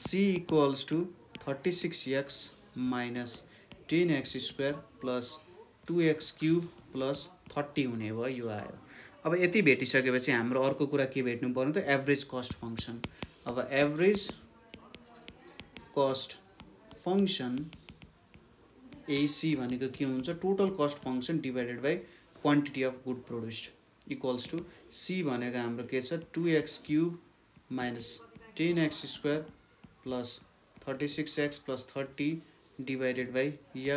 c equals to 36x minus 10x square plus 2x cube plus 30 हुने भयो यो आयो अब यति भेटिसकेपछि हाम्रो अर्को कुरा के भेट्नु पर्यो त एभरेज कस्ट फंक्सन अब एभरेज कस्ट फंक्सन AC भनेको के हुन्छ total cost function divided by quantity of good produced equals to C भनेको हाम्रो के छ 2x cube minus 10x square plus 36x plus 30 divided by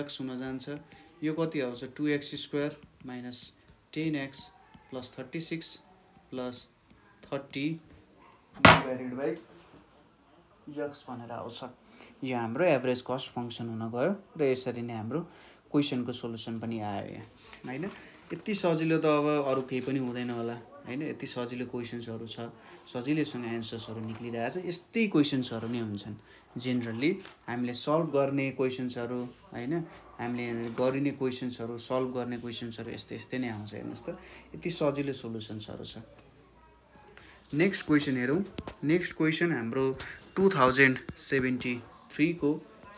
x हुन जान्छ यो कति आउँछ 2x square minus 10x plus 36 plus 30 divided by x भनेर आउँछ यो हाम्रो एभरेज कस्ट फंक्सन हुन गयो र यसरी नै हाम्रो क्वेशनको सोलुसन पनि आयो यहाँ हैन यति सजिलो त अब अरु केही पनि हुँदैन होला हैन यति सजिलो क्वेशन्सहरु छ सजिलैसँग एन्सर्सहरु निक्लिरहेछ यस्तै क्वेशन्सहरु नै हुन्छन् जनरली हामीले सल्भ गर्ने क्वेशन्सहरु हैन हामीले गरिने क्वेशन्सहरु सल्भ गर्ने क्वेशन्सहरु यस्तै नै आउँछ हेर्नुस् त यति सजिलो सोलुसन्सहरु छ नेक्स्ट क्वेशन हेरौं नेक्स्ट क्वेशन हाम्रो 2073 को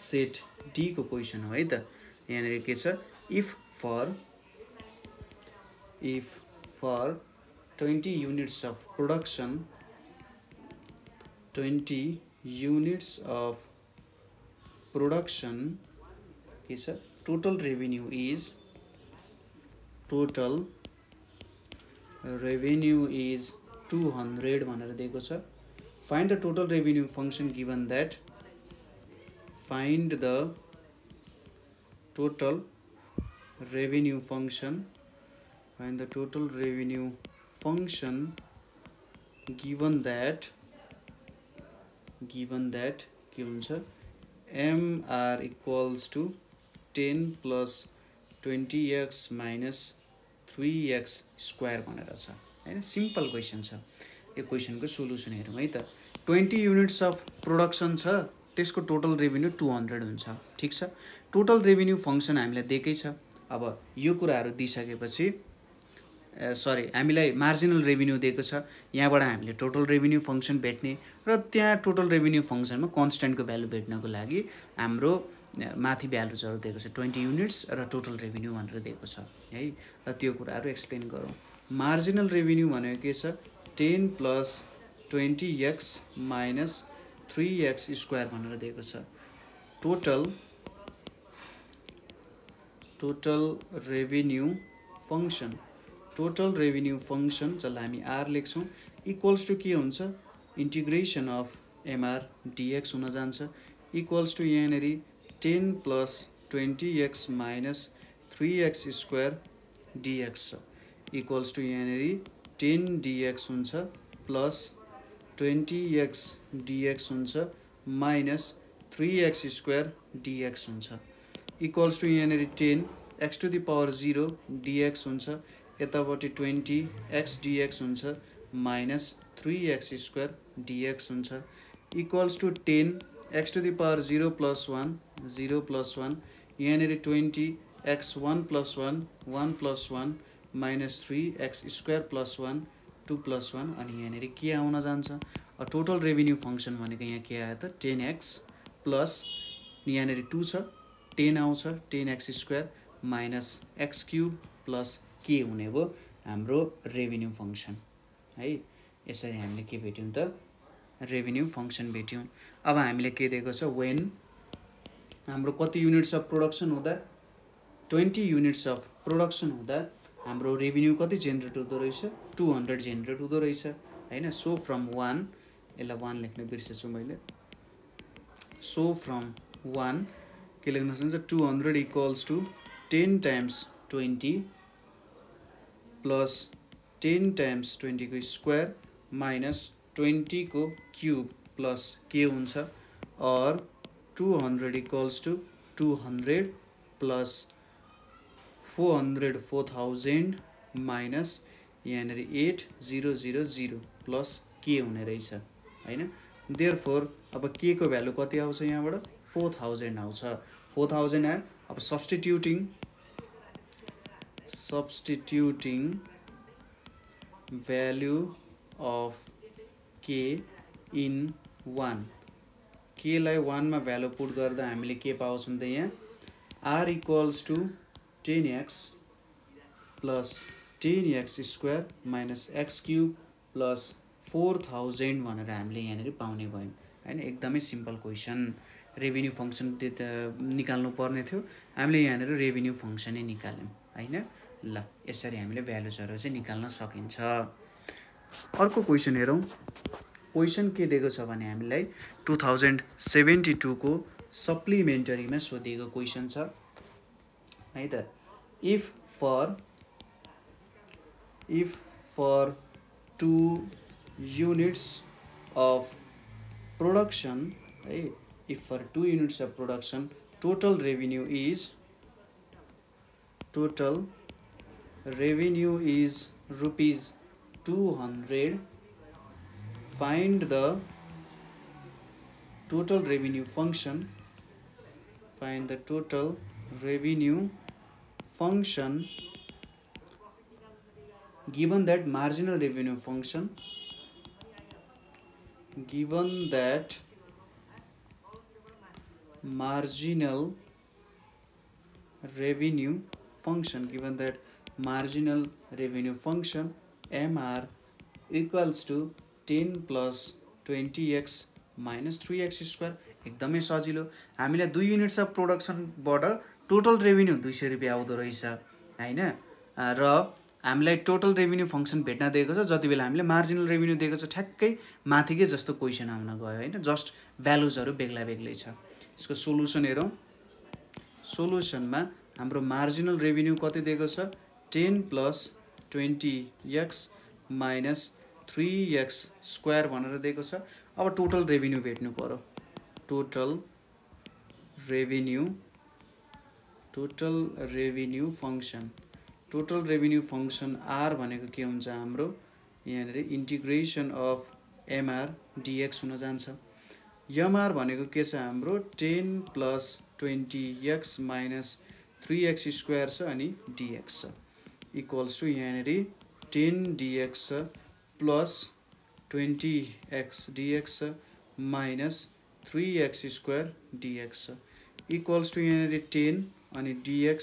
सेट डी को क्वेशन हो है त यहाँ के छ if for 20 units of production 20 units of production के छ total revenue is 200 भनेर दिएको छ find the total revenue function given that find the total revenue function given that के हुन्छ mr equals to 10 plus 20x minus 3x square भनेर छ हैन सिम्पल क्वेशन छ यो क्वेशनको सोलुसन हेरौँ है त 20 युनिट्स अफ प्रोडक्सन छ त्यसको टोटल रेभेन्यू 200 हुन्छ ठीक छ टोटल रेभेन्यू फंक्सन हामीलाई दिएकै छ अब यो कुराहरु दिइसकेपछि सरी हामीलाई मार्जिनल रेभेन्यू दिएको छ यहाँबाट हामीले टोटल रेभेन्यू फंक्सन भेट्ने र त्यहाँ टोटल रेभेन्यू फंक्सनमा कन्स्ट्यान्टको भ्यालु भेट्नको लागि हाम्रो माथि भ्यालुजहरु दिएको छ 20 युनिट्स र टोटल रेभेन्यू भनेर दिएको छ है र त्यो कुराहरु एक्सप्लेन गरौँ मार्जिनल रेभेन्यू भनेको के छ 10 plus 20x minus 3x square भनेर दिएको छ। टोटल रेभिन्यू फंक्सन जसलाई हामी r लेख्छौं इक्वल्स टु के हुन्छ इंटीग्रेशन अफ mr dx हुन जान्छ इक्वल्स टु यहाँनेरि 10 + 20x - 3x square dx equals to यहाँनेरि 10 dx हुन्छ प्लस 20x dx हुन्छ माइनस 3x स्क्वायर dx हुन्छ इक्वल्स टु यहाँनेरि 10 x to the power 0 dx हुन्छ यतापट्टि 20 x dx हुन्छ माइनस 3x स्क्वायर dx हुन्छ equals to 10 x to the power 0 + 1 0 + 1 यहाँनेरि 20 x 1 + 1 1 + 1 माइनस 3x स्क्वायर + 1 2 + 1 अनि यहाँनेरि के आउन जान्छ टोटल रेभिन्यू फंक्सन भनेको यहाँ के आयो त 10x प्लस यहाँनेरि 2 छ 10 आउँछ 10x square minus x cube plus के हुने भयो हाम्रो रेभिन्यू फंक्सन है यसरी हामीले के भेट्यौं त रेभिन्यू फंक्सन भेट्यौं अब हामीले के दिएको छ व्हेन हाम्रो कति युनिट्स अफ प्रोडक्सन हुँदा 20 युनिट्स अफ प्रोडक्सन हुँदा हाम्रो रेभिन्यू कति जेनेरेट हुँदो रहेछ 200 जेनेरेट हुँदो रहेछ हैन सो फ्रम 1 यसलाई 1 लेख्न बिर्सेछु मैले सो फ्रम 1 के लेख्न सक्छ 200 equals to 10 times 20 plus 10 times 20 को स्क्वायर माइनस 20 को क्यूब प्लस के हुन्छ और 200 इक्वल्स टु 200 प्लस 400 4000 माइनस यहाँनेरि 8000 प्लस के हुने रहेछ हैन देयरफोर अब के को भ्यालु कति आउँछ यहाँबाट 4000 आउँछ 4000 आयो अब substituting value of k in 1 k लाई 1 मा भ्यालु पुट गर्दा हामीले के पाउँछौं त यहाँ r equals to 10x plus 10x square minus x cube plus 4000 भनेर हामीले यहाँनेरि पाउने भयौं हैन एकदमै सिम्पल क्वेशन रेभिन्यू फंक्सन निकाल्नु पर्ने थियो हामीले यहाँनेर रेभिन्यू फंक्सन नै निकाल्यौं हैन ल यसरी हामीले भ्यालुजहरु चाहिँ निकाल्न सकिन्छ अर्को क्वेशन हेरौं क्वेशन के दिएको छ भने हामीलाई 2072 को सप्लिमेन्टरीमा सोधिएको क्वेशन छ है त if for 2 units of production if for 2 units of production total revenue is rupees 200 find the total revenue function given that marginal revenue function MR equals to 10 plus 20x minus 3x square एकदमै सजिलो हामीले 2 units of production बाट total revenue 200 रुपैयाँ आउँदो रहेछ हैन र हामीलाई टोटल रेभिन्यू फंक्सन भेट्न दिएको छ जतिबेला हामीले मार्जिनल रेभिन्यू दिएको छ ठ्याक्कै माथिकै जस्तो क्वेशन आउन गयो हैन जस्ट भ्यालुजहरु बेग्ला बेग्लै छ यसको सोलुसन हेरौं सोलुसनमा हाम्रो मार्जिनल रेभिन्यू कति दिएको छ 10 plus 20x minus 3x square भनेर दिएको छ अब टोटल रेभिन्यू भेट्नु पर्यो टोटल रेभिन्यू फंक्सन r भनेको के हुन्छ हाम्रो यहाँनेरि इंटीग्रेशन अफ mr dx हुन जान्छ mr भनेको के छ हाम्रो 10 plus 20x minus 3x square छ अनि dx छ इक्वल्स टु यहाँनेरि 10 dx plus 20x dx minus 3x square dx equals to यहाँनेरि 10 अनि dx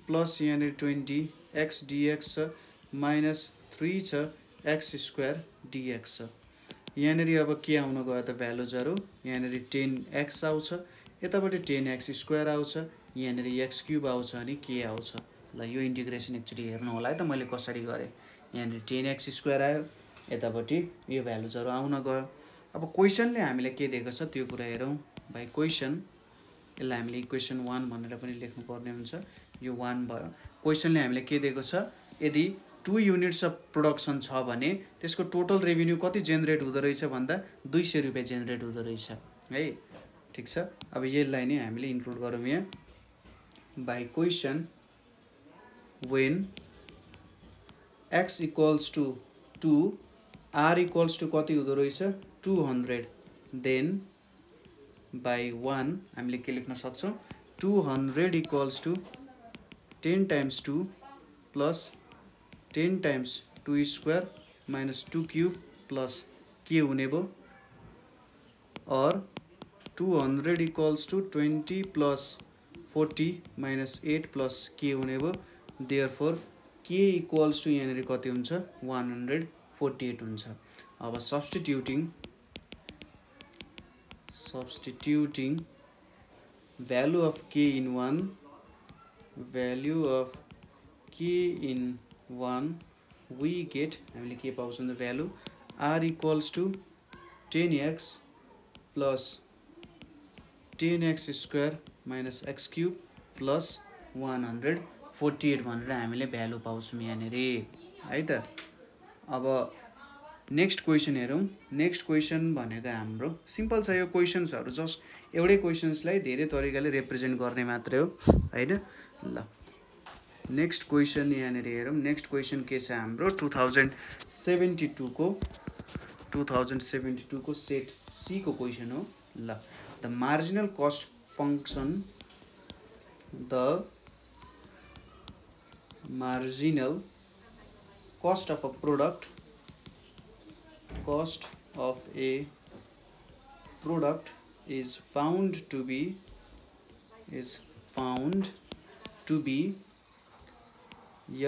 प्लस यहाँनेरि 20x dx माइनस 3 छ x स्क्वायर dx यहाँनेरि अब के आउन गयो त भ्यालुजहरु यहाँनेरि 10x आउँछ यतापट्टि 10x स्क्वायर आउँछ यहाँनेरि x क्यूब आउँछ अनि के आउँछ ल यो इन्टिग्रेसन एकचोटी हेर्नु होला है त मैले कसरी गरे यहाँनेरि 10x स्क्वायर आयो यतापट्टि यो भ्यालुजहरु आउन गयो अब क्वेशनले हामीले के दिएको छ त्यो कुरा हेरौं बाइ क्वेशन यसलाई हामीले इक्वेसन 1 भनेर पनि लेख्नु पर्ने हुन्छ यो 1 भयो क्वेशनले हामीले के दिएको छ यदि 2 युनिट्स अफ प्रोडक्सन छ भने त्यसको टोटल रेभिन्यू कति जेनेरेट हुँदो रहेछ भन्दा 200 रुपैयाँ जेनेरेट हुँदो रहेछ है ठीक छ अब यसलाई नै हामीले इन्क्लुड गरौँ यहाँ by question when x equals to 2 r equals to कति हुँदो रहेछ 200 then by 1 हामीले के लेख्न सक्छौं 200 equals to 10 times 2 plus 10 times 2 square minus 2 cube plus के हुने भो or 200 equals to 20 plus 40 minus 8 plus के हुने भो therefore k equals to यहाँनेरि कति हुन्छ 148 हुन्छ अब substituting value of k in 1 value of k in 1 we get हामीले के पाउँछौं the value r equals to 10x plus 10x square minus x cube plus 148 भनेर हामीले भ्यालु पाउँछौं यहाँनेरि है त अब नेक्स्ट क्वेशन हेरौं नेक्स्ट क्वेशन भनेको हाम्रो सिम्पल छ यो क्वेशन्सहरु जस्ट एउटै क्वेशन्सलाई धेरै तरिकाले रिप्रेजेन्ट गर्ने मात्रै हो हैन ल नेक्स्ट क्वेशन यहाँनेरि हेरौं नेक्स्ट क्वेशन के छ हाम्रो 2072 को सेट सी को क्वेशन हो ल the marginal cost function the marginal cost of a product is found to be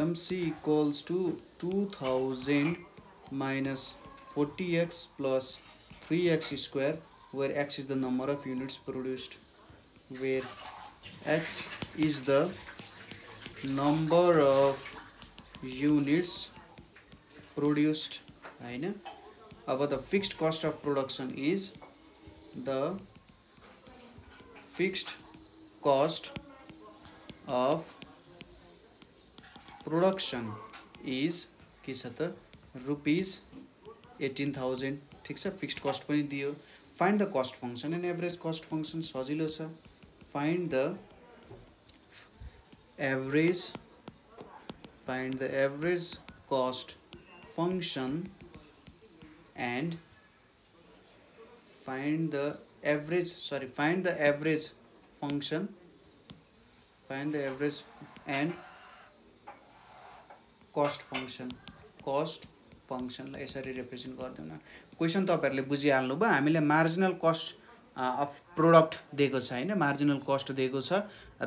MC equals to 2000 minus 40x plus 3x square where x is the number of units produced where x is the number of units produced हैन अब the fixed cost of production is the fixed cost of production is के छ त rupees 18000 ठीक छ fixed cost पनि दियो find the cost function and average cost function सजिलो छ find the average cost function and find the average function and cost function लाई यसरी रिप्रेजेन्ट गर्दियौ न क्वेशन तपाईहरुले बुझिहाल्नु भयो हामीले मार्जिनल कस्ट अफ प्रोडक्ट दिएको छ हैन मार्जिनल कस्ट दिएको छ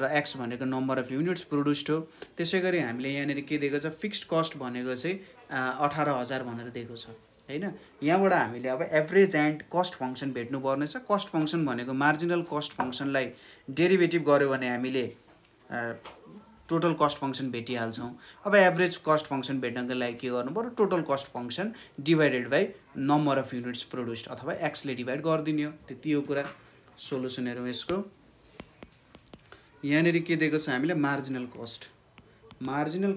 र x भनेको नम्बर अफ युनिट्स प्रोड्युस्ड हो त्यसैगरी हामीले यहाँनेरि के दिएको छ फिक्स्ड कस्ट भनेको चाहिँ 18000 भनेर दिएको छ हैन यहाँबाट हामीले अब एभरेज एन्ड कस्ट फंक्शन भेट्नु पर्ने छ कस्ट फंक्शन भनेको मार्जिनल कस्ट फंक्शनलाई डेरिभेटिभ गर्यो भने हामीले टोटल कस्ट फंक्शन भेटिहाल्छौं अब एभरेज कस्ट फंक्शन भेट्नको लागि के गर्नु पर्यो total cost function divided by number of units produced अथवा x ले डिवाइड गर्दिने हो त्यति हो कुरा सोलुसन हेरौं यसको यहाँनेरि के दिएको छ हामीले मार्जिनल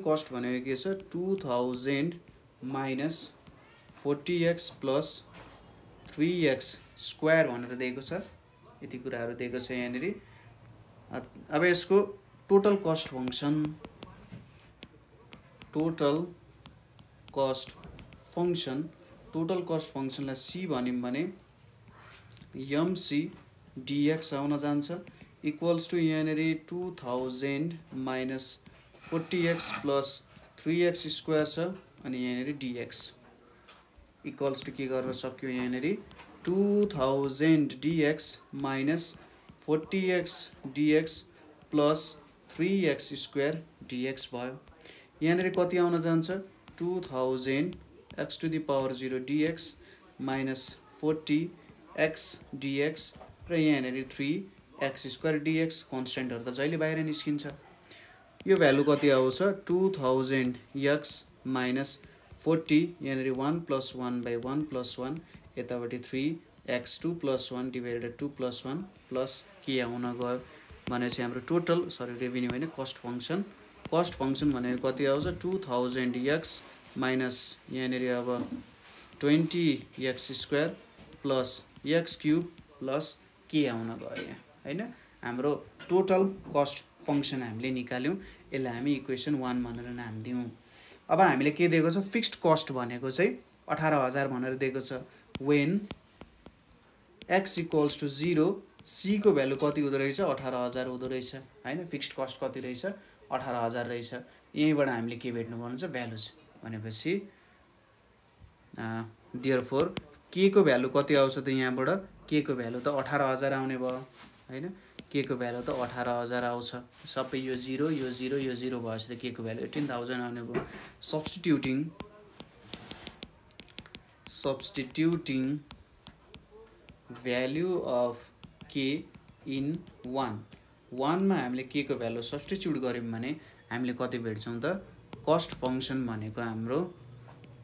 कस्ट भनेको के छ 2000 minus 40x plus 3x square भनेर दिएको छ यति कुराहरु दिएको छ यहाँनेरि अब यसको टोटल कस्ट फंक्शन लाई c भनिम भने mc dx आउन जान्छ इक्वल्स टु यहाँनेरि 2000 minus 40x plus 3x square छ अनि यहाँनेरि dx इक्वल्स टु के गर्न सक्यो यहाँनेरि 2000 dx minus 40x dx plus 3x square dx भयो यहाँनेरि कति आउन जान्छ 2000 x to the power 0 dx minus 40x dx र यहाँनिर 3x² dx कन्स्टेन्टहरु त जहिले बाहिर निस्किन्छ। यो भ्यालु कति आउँछ 2000x माइनस 40 यहाँनिर 1 + 1 / 1 + 1 यतापट्टि 3x2 + 1 डिभाइडेड 2 + 1 प्लस के आउन गयो भनेपछि हाम्रो टोटल रेभिन्यू हैन कस्ट फंक्सन भनेको कति आउँछ 2000x माइनस यहाँनिर अब 20x² प्लस x³ प्लस के आउन गयो यहाँ हैन। हाम्रो टोटल कस्ट फंक्सन हामीले निकाल्यौं। यसलाई हामी इक्वेसन 1 भनेर नाम दियौं। अब हामीले के दिएको छ फिक्स्ड कस्ट भनेको चाहिँ 18000 भनेर दिएको छ। when x = 0 c को भ्यालु कति हुँदो रहेछ 18000 हुँदो रहेछ हैन। फिक्स्ड कस्ट कति रहेछ 18000 रहेछ। यहीबाट हामीले के भेट्नु पर्ने छ भ्यालुज भनेपछि देयरफोर k को भ्यालु कति आउँछ त यहाँबाट k को भ्यालु त 18000 आउने भयो हैन। k को भ्यालु त 18000 आउँछ। सबै यो 0 यो 0 यो 0 भएपछि त k को भ्यालु 18000 आउने भयो। substituting value of k in 1 मा हामीले k को भ्यालु सब्स्टिट्युट गर्यौं भने हामीले कति भेट्छौं त कस्ट फंक्सन भनेको हाम्रो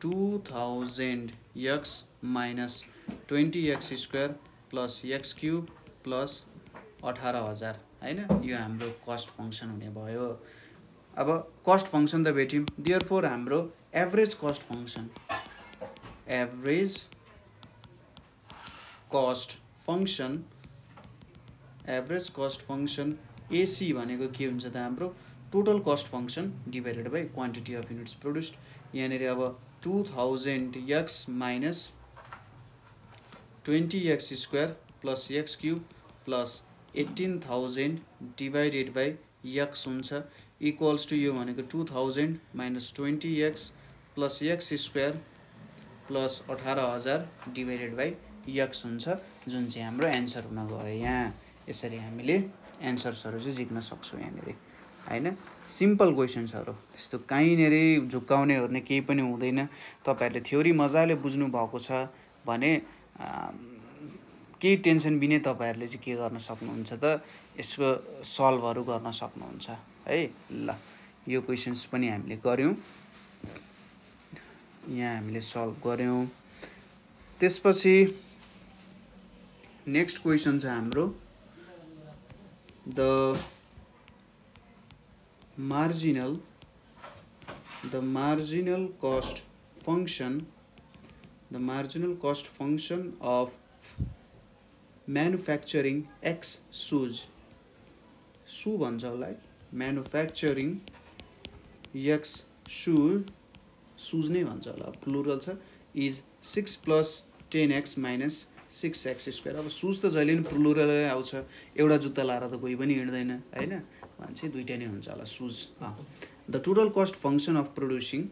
2000x minus 20x² plus x³ plus 18000 हैन। यो हाम्रो कस्ट फंक्सन हुने भयो। अब कस्ट फंक्सन त भेट्यौं। देयरफोर हाम्रो एभरेज कस्ट फंक्सन AC भनेको के हुन्छ त हाम्रो total cost function divided by quantity of units produced. यहाँनिर अब 2000x minus 20x² plus x³ plus 18000 divided by x हुन्छ इक्वल्स टु यो भनेको 2000 minus 20x plus x² plus 18000 divided by x हुन्छ जुन चाहिँ हाम्रो एन्सर हुन गयो। यहाँ यसरी हामीले एन्सर्सहरु चाहिँ जिक्न सक्छौं यहाँनिर हैन। सिम्पल क्वेशन्सहरु त्यस्तो काहीँनेरि झुक्काउने ओर्ने केही पनि हुँदैन। तपाईहरुले थ्योरी मजाले बुझ्नु भएको छ भने केही टेन्सन बिनै तपाईहरुले चाहिँ के गर्न सक्नुहुन्छ त यसको सल्भहरु गर्न सक्नुहुन्छ है। ल यो क्वेशन्स पनि हामीले गर्यौं। यहाँ हामीले सल्भ गर्यौं। त्यसपछि नेक्स्ट क्वेशन छ हाम्रो the marginal cost function of manufacturing X shoes भन्छ होला है। manufacturing X shoes नै भन्छ होला प्लुरल छ is 6 + 10x minus 6x²। अब शूज त जहिले पनि प्लुरल आउँछ। एउटा जुत्ता लाएर त कोही पनि हिँड्दैन हैन। मान्छे दुईटा नै हुन्छ होला shoes. The total cost function of producing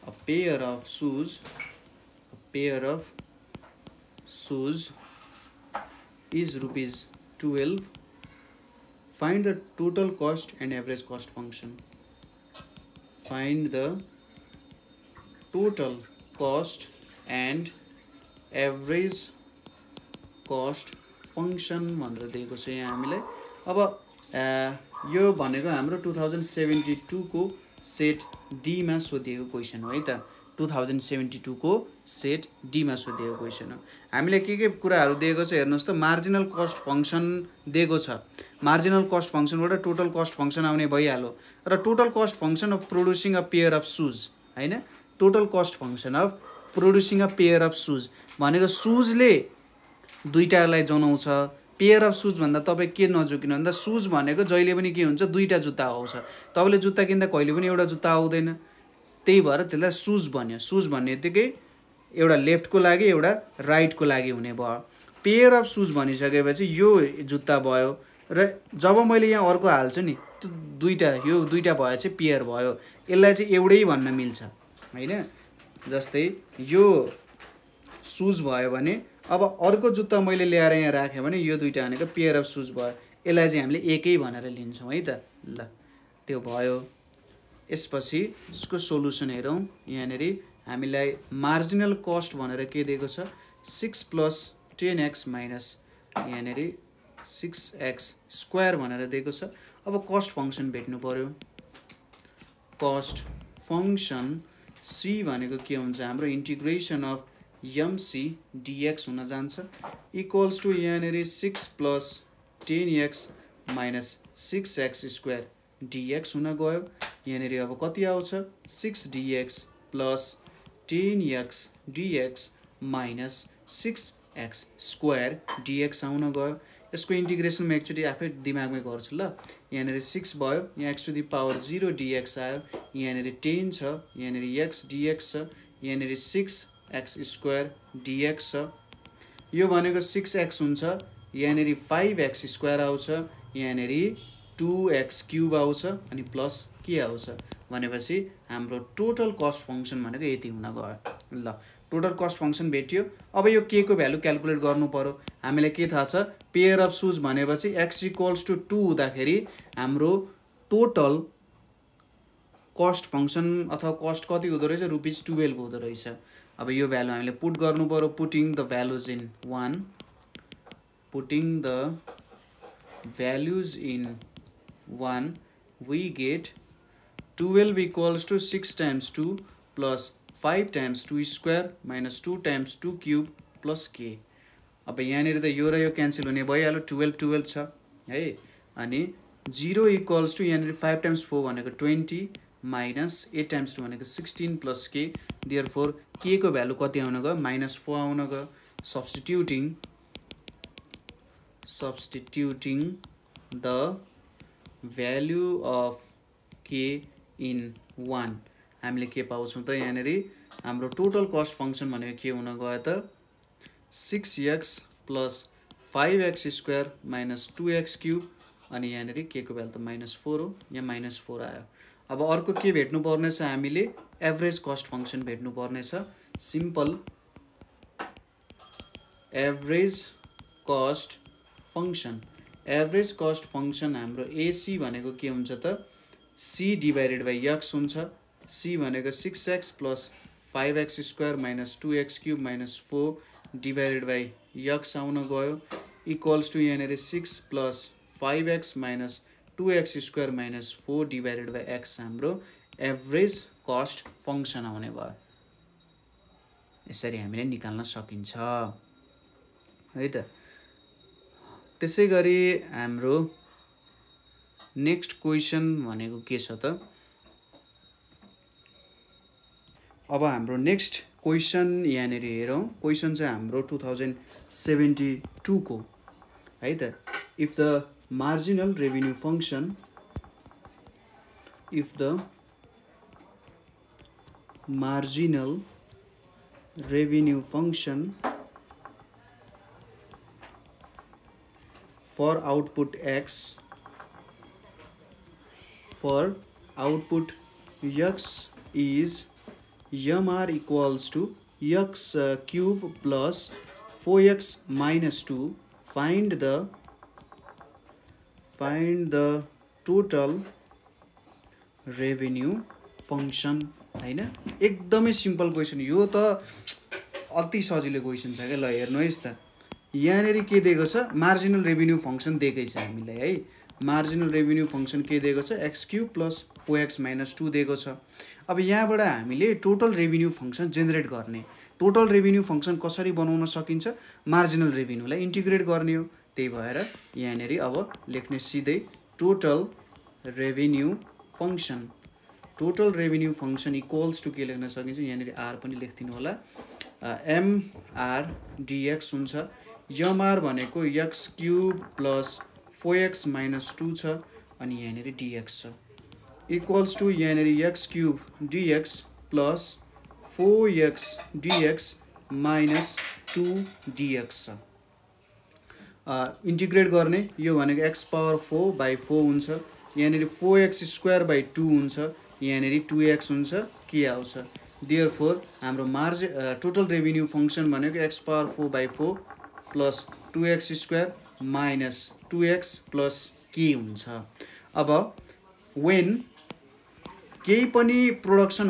a pair of shoes is ₹12. Find the total cost and average cost function. Find the total cost and average cost function भनेर दिएको छ यहाँ हामीलाई। अब यो भनेको हाम्रो 2072 को सेट डी मा सोधिएको क्वेशन हो है त। 2072 को सेट डी मा सोधिएको क्वेशन हो। हामीले के कुराहरु दिएको छ हेर्नुस् त। मार्जिनल कस्ट फंक्सन दिएको छ। मार्जिनल कस्ट फंक्सनबाट टोटल कस्ट फंक्सन आउने भइहाल्यो र total cost function of producing a pair of shoes हैन। Total cost function of producing a pair of shoes भनेको शूजले दुईटालाई जनाउँछ। पेयर अफ शूज भन्दा तपाई के नजुकिनु भन्दा शूज भनेको जहिले पनि के हुन्छ दुईटा जुत्ता आउँछ। तपाईले जुत्ता किन्दा कहिले पनि एउटा जुत्ता आउँदैन। त्यही भएर त्यसलाई शूज भन्यो। शूज भन्नेबित्तिकै एउटा लेफ्टको लागि एउटा राइटको लागि हुने भयो। पेयर अफ शूज भनिसकेपछि यो जुत्ता भयो र जब मैले यहाँ अर्को हाल्छु नि त्यो दुईटा भए चाहिँ पेयर भयो। यसलाई चाहिँ एउटै भन्न मिल्छ हैन। जस्तै यो शूज भयो भने अब अर्को जुत्ता मैले ल्याएर यहाँ राखेँ भने यो दुईटा भनेको पेयर अफ सुज भयो। यसलाई चाहिँ हामीले एकै भनेर लिन्छौँ है त। ल त्यो भयो। यसपछि यसको सोलुसन हेरौँ। यहाँनिर हामीलाई मार्जिनल कस्ट भनेर के दिएको छ 6 + 10x माइनस यहाँनिर 6x स्क्वायर भनेर दिएको छ। अब कस्ट फङ्सन भेट्नु पर्यो। कस्ट फङ्सन c भनेको के हुन्छ हाम्रो इन्टिग्रेसन अफ mc dx हुन जान्छ इक्वल्स टु यहाँनिर 6 + 10x minus 6x square dx हुन गयो। यहाँनिर अब कति आउँछ 6 dx plus 10x dx minus 6x square dx आउन गयो। यसको इन्टिग्रेसन म एकचोटि आफै दिमागमै गर्छु ल। यहाँनिर 6 भयो, यहाँ x to the power 0 dx आयो, यहाँनिर 10 छ, यहाँनिर x dx छ, यहाँनिर 6x स्क्वायर dx छ। यो भनेको 6x हुन्छ, यहाँनिर 5x स्क्वायर आउँछ, यहाँनिर 2x क्यूब आउँछ अनि प्लस के आउँछ भनेपछि हाम्रो टोटल कस्ट फङ्सन भनेको यति हुन गयो। ल टोटल कस्ट फङ्सन भेटियो। अब यो के को भ्यालु क्याल्कुलेट गर्नु पर्यो। हामीलाई के थाहा छ पेयर अफ सुज भनेपछि x = 2 हुँदाखेरि हाम्रो टोटल कस्ट फङ्सन अथवा कस्ट कति हुँदो रहेछ ₹12 हुँदो रहेछ। अब यो भ्यालु हामीले पुट गर्नु पर्यो। Putting the values in 1 putting the values in 1 we get 12 equals to 6 times 2 plus 5 times 2 square minus 2 times 2 cube plus k। अब यहाँनिर त यो र यो क्यान्सल हुने भइहाल्यो 12 छ है। अनि 0 इक्वल्स टु यहाँनिर 5 times 4 भनेको 20 माइनस 8 times 2 भनेको 16 प्लस k। देयरफोर k को भ्यालु कति आउन गयो -4 आउन गयो। Substituting the value of k in 1 हामीले के पाउँछौँ त यहाँनिर हाम्रो टोटल कस्ट फङ्सन भनेको के हुन गयो त 6x plus 5x square minus 2x cube अनि यहाँनिर के को भ्यालु त -4 हो, यहाँ -4 आयो। अब अर्को के भेट्नु पर्नेछ हामीले एभरेज कस्ट फङ्सन भेट्नु पर्नेछ। Simple average cost function. Average cost function हाम्रो AC भनेको के हुन्छ त c डिभाइडेड बाई x हुन्छ। c भनेको 6x plus 5x square minus 2x cube minus 4 divided by x आउन गयो इक्वल्स टु यहाँनिर 6 plus 5x minus 2x square minus 4 divided by x हाम्रो एभरेज कस्ट फङ्सन आउने भयो। यसरी हामीले निकाल्न सकिन्छ है त। त्यसै गरी हाम्रो नेक्स्ट क्वेसन भनेको के छ त अब हाम्रो नेक्स्ट क्वेसन यहाँनिर हेरौँ। क्वेसन चाहिँ हाम्रो 2072 को है त। If the marginal revenue function for output x is mr equals to x cube plus 4x minus 2 find the total revenue function हैन। एकदमै सिम्पल क्वेसन यो त अति सजिलो क्वेसन छ के। ल हेर्नुहोस् त यहाँनिर के दिएको छ मार्जिनल रेभिन्यू फङ्सन दिएकै छ हामीलाई है। मार्जिनल रेभिन्यू फङ्सन के दिएको छ x cube plus 4x minus 2 दिएको छ। अब यहाँबाट हामीले टोटल रेभिन्यू फङ्सन जेनेरेट गर्ने। टोटल रेभिन्यू फङ्सन कसरी बनाउन सकिन्छ मार्जिनल रेभिन्यूलाई इन्टिग्रेट गर्ने हो। त्यही भएर यहाँनिर अब लेख्ने सिधै total revenue function equals to के लेख्न सकिन्छ यहाँनिर r पनि लेखिदिनु होला mr dx हुन्छ। mr भनेको x cube plus 4x minus 2 छ अनि यहाँनिर dx छ इक्वल्स टु यहाँनिर x cube dx plus 4x dx minus 2 dx छ। इन्टिग्रेट गर्ने यो भनेको x पावर 4 बाई 4 हुन्छ, यहाँनिर 4x स्क्वायर बाई 2 हुन्छ, यहाँनिर 2x हुन्छ, के आउँछ देयरफोर हाम्रो टोटल रेभिन्यू फंक्सन भनेको x power 4/4 plus 2x² minus 2x plus k हुन्छ। अब when केही पनि प्रोडक्सन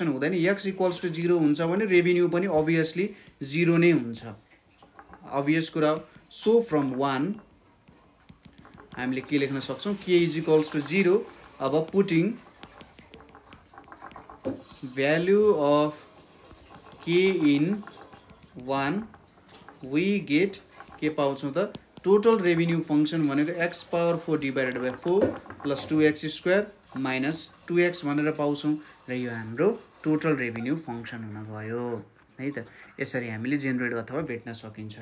हुँदैन x इक्वल्स टु 0 हुन्छ भने रेभिन्यू पनि अभियसली 0 नै हुन्छ, अभियस कुरा। सो फ्रम 1 हामीले के लेख्न सक्छौं, k इज इक्वल्स टु 0। अब putting value of k in 1 we get के पाउँछौं त टोटल रेभिन्यू फंक्सन भनेको x power 4 divided by 4 plus 2x² minus 2x भनेर पाउँछौं र यो हाम्रो टोटल रेभिन्यू फंक्सन हुन गयो है त। यसरी हामीले जेनेरेट अथवा भेट्न सकिन्छ।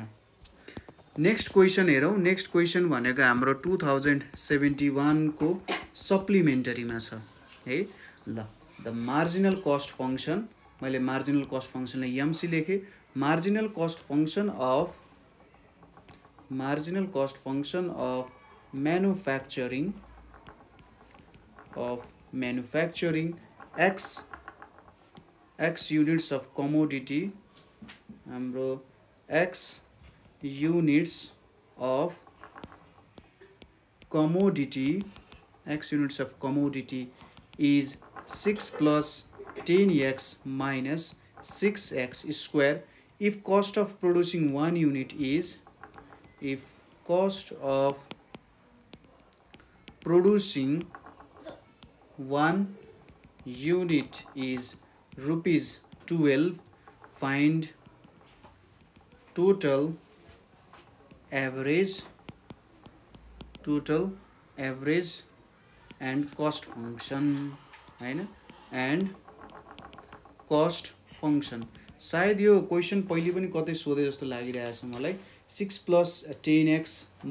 नेक्स्ट क्वेशन हेरौं। नेक्स्ट क्वेशन भनेको हाम्रो 2071 को सप्लिमेन्टरीमा छ है। ल द मार्जिनल कस्ट फंक्शन, मैले मार्जिनल कस्ट फंक्शनलाई एमसी लेखे। Marginal cost function of manufacturing x units of commodity, हाम्रो x units of commodity is 6 plus 10x minus 6x square if cost of producing 1 unit is rupees 12, find total average and cost function हैन, and cost function। सायद यो question पहिले पनि कतै सोधे जस्तो लागिरहेछ मलाई। 6 plus 10x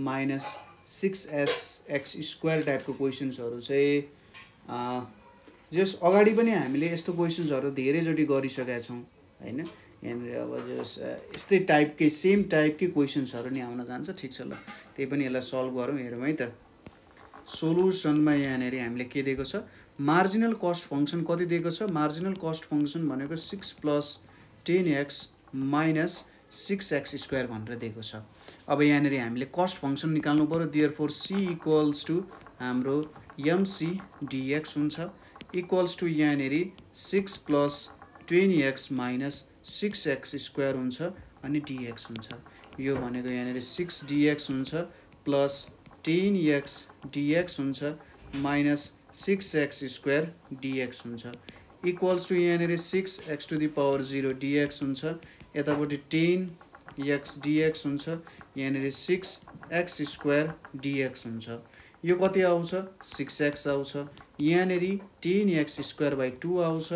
minus 6x square टाइपको क्वेशन्सहरु चाहिँ जस अगाडि पनि हामीले यस्तो क्वेशन्सहरु धेरैचोटी गरिसकेका छौं हैन। यहाँनिर अब जस यस्तै टाइपकै सेम टाइपकै क्वेशन्सहरु नि आउन जान्छ। ठीक छ, ल त्यही पनि यसलाई सल्भ गरौँ। हेरौँ है त। सोलुसनमा यहाँनिर हामीले के दिएको छ, मार्जिनल कस्ट फंक्शन कति दिएको छ। मार्जिनल कस्ट फंक्शन भनेको 6 plus 10x minus 6x square भनेर दिएको छ। अब यहाँनिर हामीले कस्ट फंक्शन निकाल्नु पर्यो। देयरफोर c इक्वल्स टु हाम्रो mc dx हुन्छ, इक्वल्स टु यहाँनिर 6 plus 20x minus 6x square हुन्छ अनि dx हुन्छ। यो भनेको यहाँनिर 6 dx हुन्छ प्लस 10x dx हुन्छ माइनस 6x square dx हुन्छ, इक्वल्स टु यहाँनिर 6x to the power 0 dx हुन्छ, यतापट्टि 10x dx हुन्छ, यहाँनिर 6x square dx हुन्छ। यो कति आउँछ, 6x आउँछ, यहाँनिर 10x square by 2 आउँछ,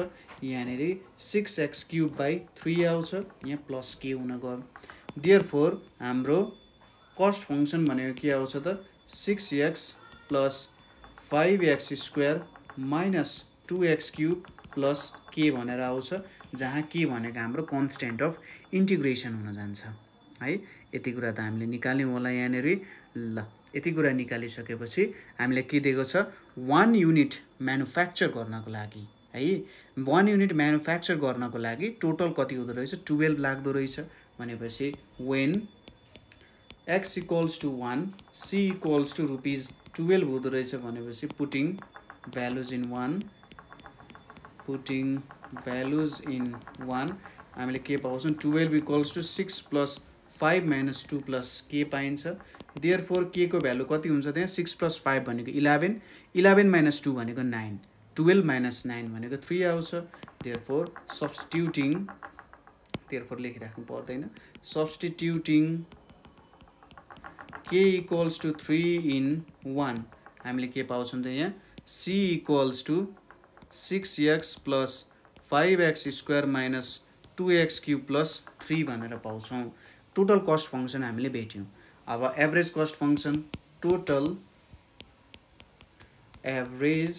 यहाँनिर 6x cube by 3 आउँछ, यहाँ प्लस k हुन गयो। देयरफोर हाम्रो कस्ट फंक्शन भनेको के आउँछ त 6x plus 5x square minus 2x cube plus k भनेर आउँछ, जहाँ k भनेको हाम्रो कन्स्टेन्ट अफ इन्टिग्रेसन हुन जान्छ है। यति कुरा त हामीले निकाल्यौं होला यहाँनिर। ल यति कुरा निकालिसकेपछि हामीले के दिएको छ, 1 युनिट म्यानुफ्याक्चर गर्नको लागि है। 1 युनिट म्यानुफ्याक्चर गर्नको लागि टोटल कति हुँदो रहेछ, 12 लाग्दो रहेछ भनेपछि when x equals to 1 c equals to rupees 12 हुँदो रहेछ भनेपछि पुटिङ भ्यालुज इन 1 हामीले के पाउँछौं, 12 equals to 6 plus 5 minus 2 plus k पाइन्छ। देयरफोर k को भ्यालु कति हुन्छ त्यहाँ, 6 plus 5 भनेको 11, 11 minus 2 भनेको 9, 12 minus 9 भनेको 3 आउँछ। देयरफोर सब्स्टिट्युटिङ, देयरफोर लेखिराख्नु पर्दैन, सब्स्टिट्युटिङ k equals to 3 in 1 हामीले के पाउँछौं त यहाँ, c equals to 6x plus 5x square minus 2x cube plus 3 भनेर पाउँछौं। टोटल कस्ट फंक्शन हामीले भेट्यौं। अब average cost function, total average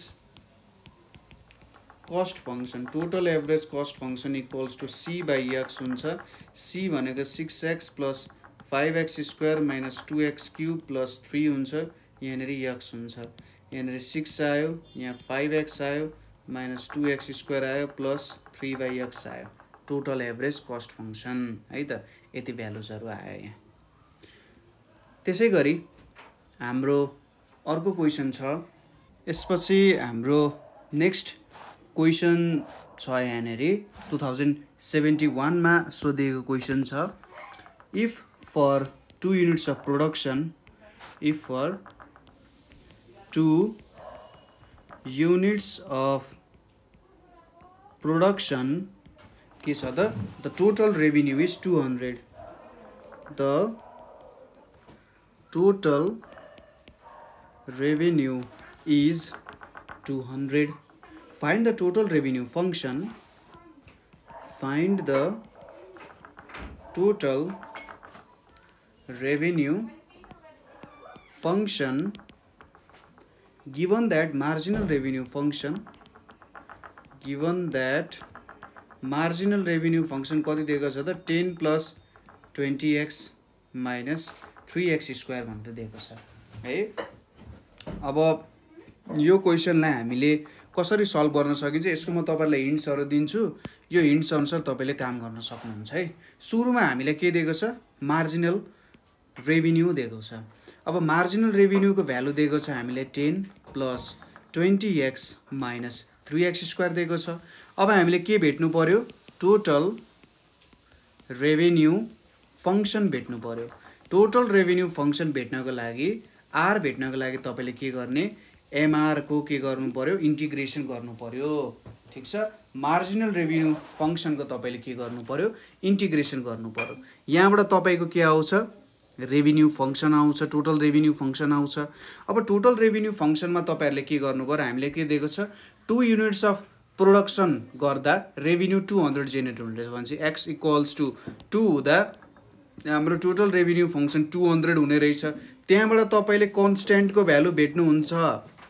cost function equals to c by x हुन्छ। c भनेको 6x plus 5x square minus 2x cube plus 3 हुन्छ, यहाँनिर x हुन्छ, यहाँनिर 6 आयो, यहाँ 5x आयो माइनस 2x स्क्वायर आयो प्लस 3/x आयो टोटल एभरेज कस्ट फंक्सन है त यति भ्यालुजहरु आयो यहाँ। त्यसै गरी हाम्रो अर्को क्वेशन छ यसपछि हाम्रो नेक्स्ट क्वेशन छ यहाँनेरि 2071 मा सोधिएको क्वेशन छ if for 2 units of production if for 2 units of production के छ त the total revenue is 200 the total revenue is 200 find the total revenue function find the total revenue function given that marginal revenue function कति दिएको छ त 10 plus 20x minus 3x square भनेर दिएको छ है। अब यो क्वेशनलाई हामीले कसरी सल्भ गर्न सकिन्छ यसको म तपाईहरुलाई हिन्ट्सहरु दिन्छु यो हिन्ट्स अनुसार तपाईले काम गर्न सक्नुहुन्छ है। सुरुमा हामीले के दिएको छ मार्जिनल रेभिन्यू दिएको छ। अब मार्जिनल रेभिन्यू को भ्यालु दिएको छ हामीले 10 plus 20x minus 3x square दिएको छ। अब हामीले के भेट्नु पर्यो टोटल रेभिन्यू फंक्सन भेट्नु पर्यो। टोटल रेभिन्यू फंक्सन भेट्नको लागि आर भेट्नको लागि तपाईले के गर्ने एमआर को के गर्नु पर्यो इन्टिग्रेसन गर्नु पर्यो ठीक छ। मार्जिनल रेभिन्यू फंक्सन को तपाईले के गर्नु पर्यो इन्टिग्रेसन गर्नु पर्यो। यहाँबाट तपाईको के आउँछ रेभिन्यू फंक्सन आउँछ टोटल रेभिन्यू फंक्सन आउँछ। अब टोटल रेभिन्यू फंक्सन मा तपाईहरुले के गर्नु पर्यो हामीले के दिएको छ 2 युनिट्स अफ प्रोडक्सन गर्दा रेभिन्यू 200 जेनेरेट हुँदैछ भनेपछि x इक्वल्स टु 2 हुँदा हाम्रो टोटल रेभिन्यू फंक्सन 200 हुने रहेछ। त्यहाँबाट तपाईले कन्स्ट्यान्ट को भ्यालु भेट्नु हुन्छ।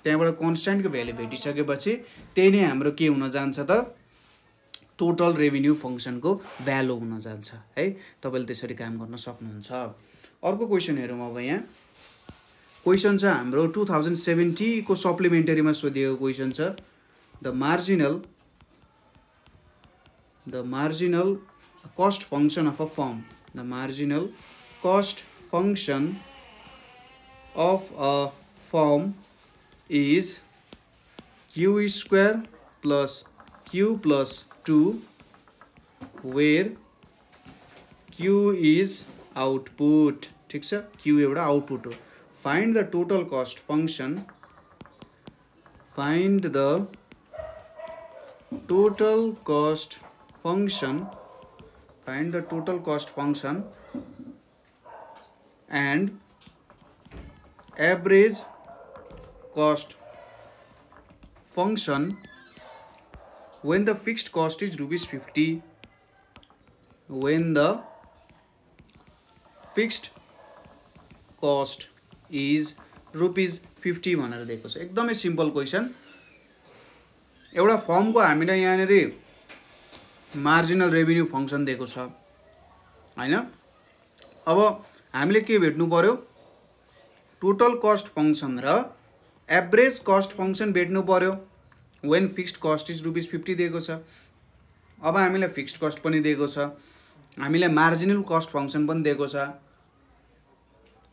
त्यहाँबाट कन्स्ट्यान्ट को भ्यालु भेटिसकेपछि त्यही नै हाम्रो के हुन जान्छ त टोटल रेभिन्यू फंक्सन को भ्यालु हुन जान्छ है। तपाईले त्यसरी काम गर्न सक्नुहुन्छ। अर्को क्वेशन हेरौँ अब यहाँ क्वेशन छ हाम्रो 2070 को सप्लिमेन्टरी मा सोधिएको क्वेशन छ the marginal cost function of a firm the marginal cost function of a firm is q square plus q plus 2 where q is output ठीक छ q एउटा आउटपुट हो। find the total cost function find the total cost function find the total cost function and average cost function when the fixed cost is ₹50 when the fixed cost is ₹50 भनेर दिएको छ। एकदमै simple question. एउटा form को हामीले यहाँनेरि marginal revenue function दिएको छ हैन। अब हामीले के भेट्नु पर्यो टोटल कस्ट फंक्सन र एभरेज कस्ट फंक्सन भेट्नु पर्यो व्हेन फिक्स्ड कस्ट इज ₹50 दिएको छ। अब हामीलाई फिक्स्ड कस्ट पनि दिएको छ हामीलाई मार्जिनल कस्ट फंक्सन पनि दिएको छ।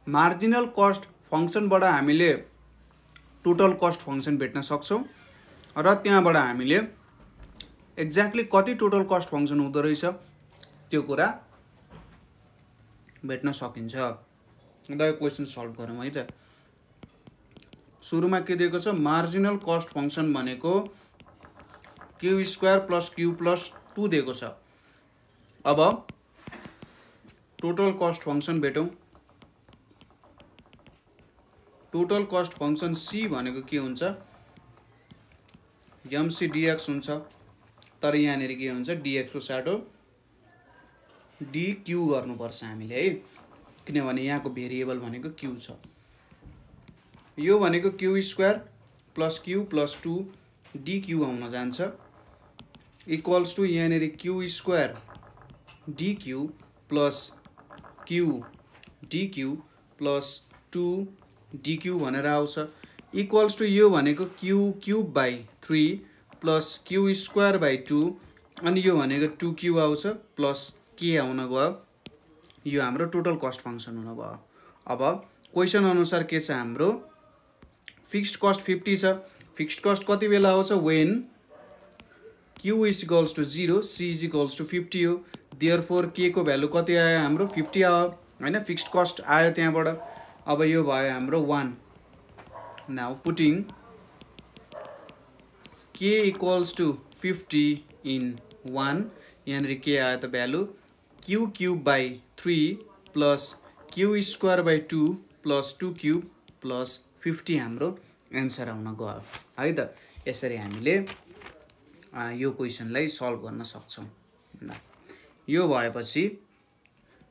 मार्जिनल कस्ट फंक्सन बाट हामीले टोटल कस्ट फंक्सन भेट्न सक्छौं र त्यहाँबाट हामीले एक्ज्याक्टली कति टोटल कस्ट फंक्सन हुँदो रहेछ त्यो कुरा भेट्न सकिन्छ। अन्त यो क्वेशन सल्भ गरौँ है त। सुरुमा के दिएको छ मार्जिनल कस्ट फंक्सन भनेको q square plus q plus 2 दिएको छ। अब टोटल कस्ट फंक्सन भेटौं। टोटल कस्ट फंक्सन c भनेको के हुन्छ mc dx हुन्छ तर यहाँनेरि के हुन्छ dx को साटो dq गर्नुपर्छ हामीले है किनभने यहाँको भेरिएबल भनेको q छ। यो भनेको q square plus q plus 2 dq आउन जान्छ इक्वल्स टु यहाँनेरि q square dq plus q dq plus 2 dq भनेर आउँछ इक्वल्स टु यो भनेको q cube by 3 plus q square by 2 अनि यो भनेको 2q आउँछ प्लस के आउन गयो यो हाम्रो टोटल कस्ट फंक्सन हुन भयो। अब क्वेशन अनुसार के छ हाम्रो फिक्स्ड कस्ट 50 छ। फिक्स्ड कस्ट कति बेला आउँछ when q is equals to 0 c is equals to 50 हो। देयरफोर k को भ्यालु कति आयो हाम्रो 50 आयो हैन फिक्स्ड कस्ट आयो त्यहाँबाट। अब यो भयो हाम्रो 1 now putting k equals to 50 in 1 यहाँ के आयो त value q cube by 3 plus q square by 2 plus 2 cube plus 50 हाम्रो एन्सर आउन गयो है त। यसरी हामीले यो क्वेशनलाई सल्भ गर्न सक्छौं। यो भएपछि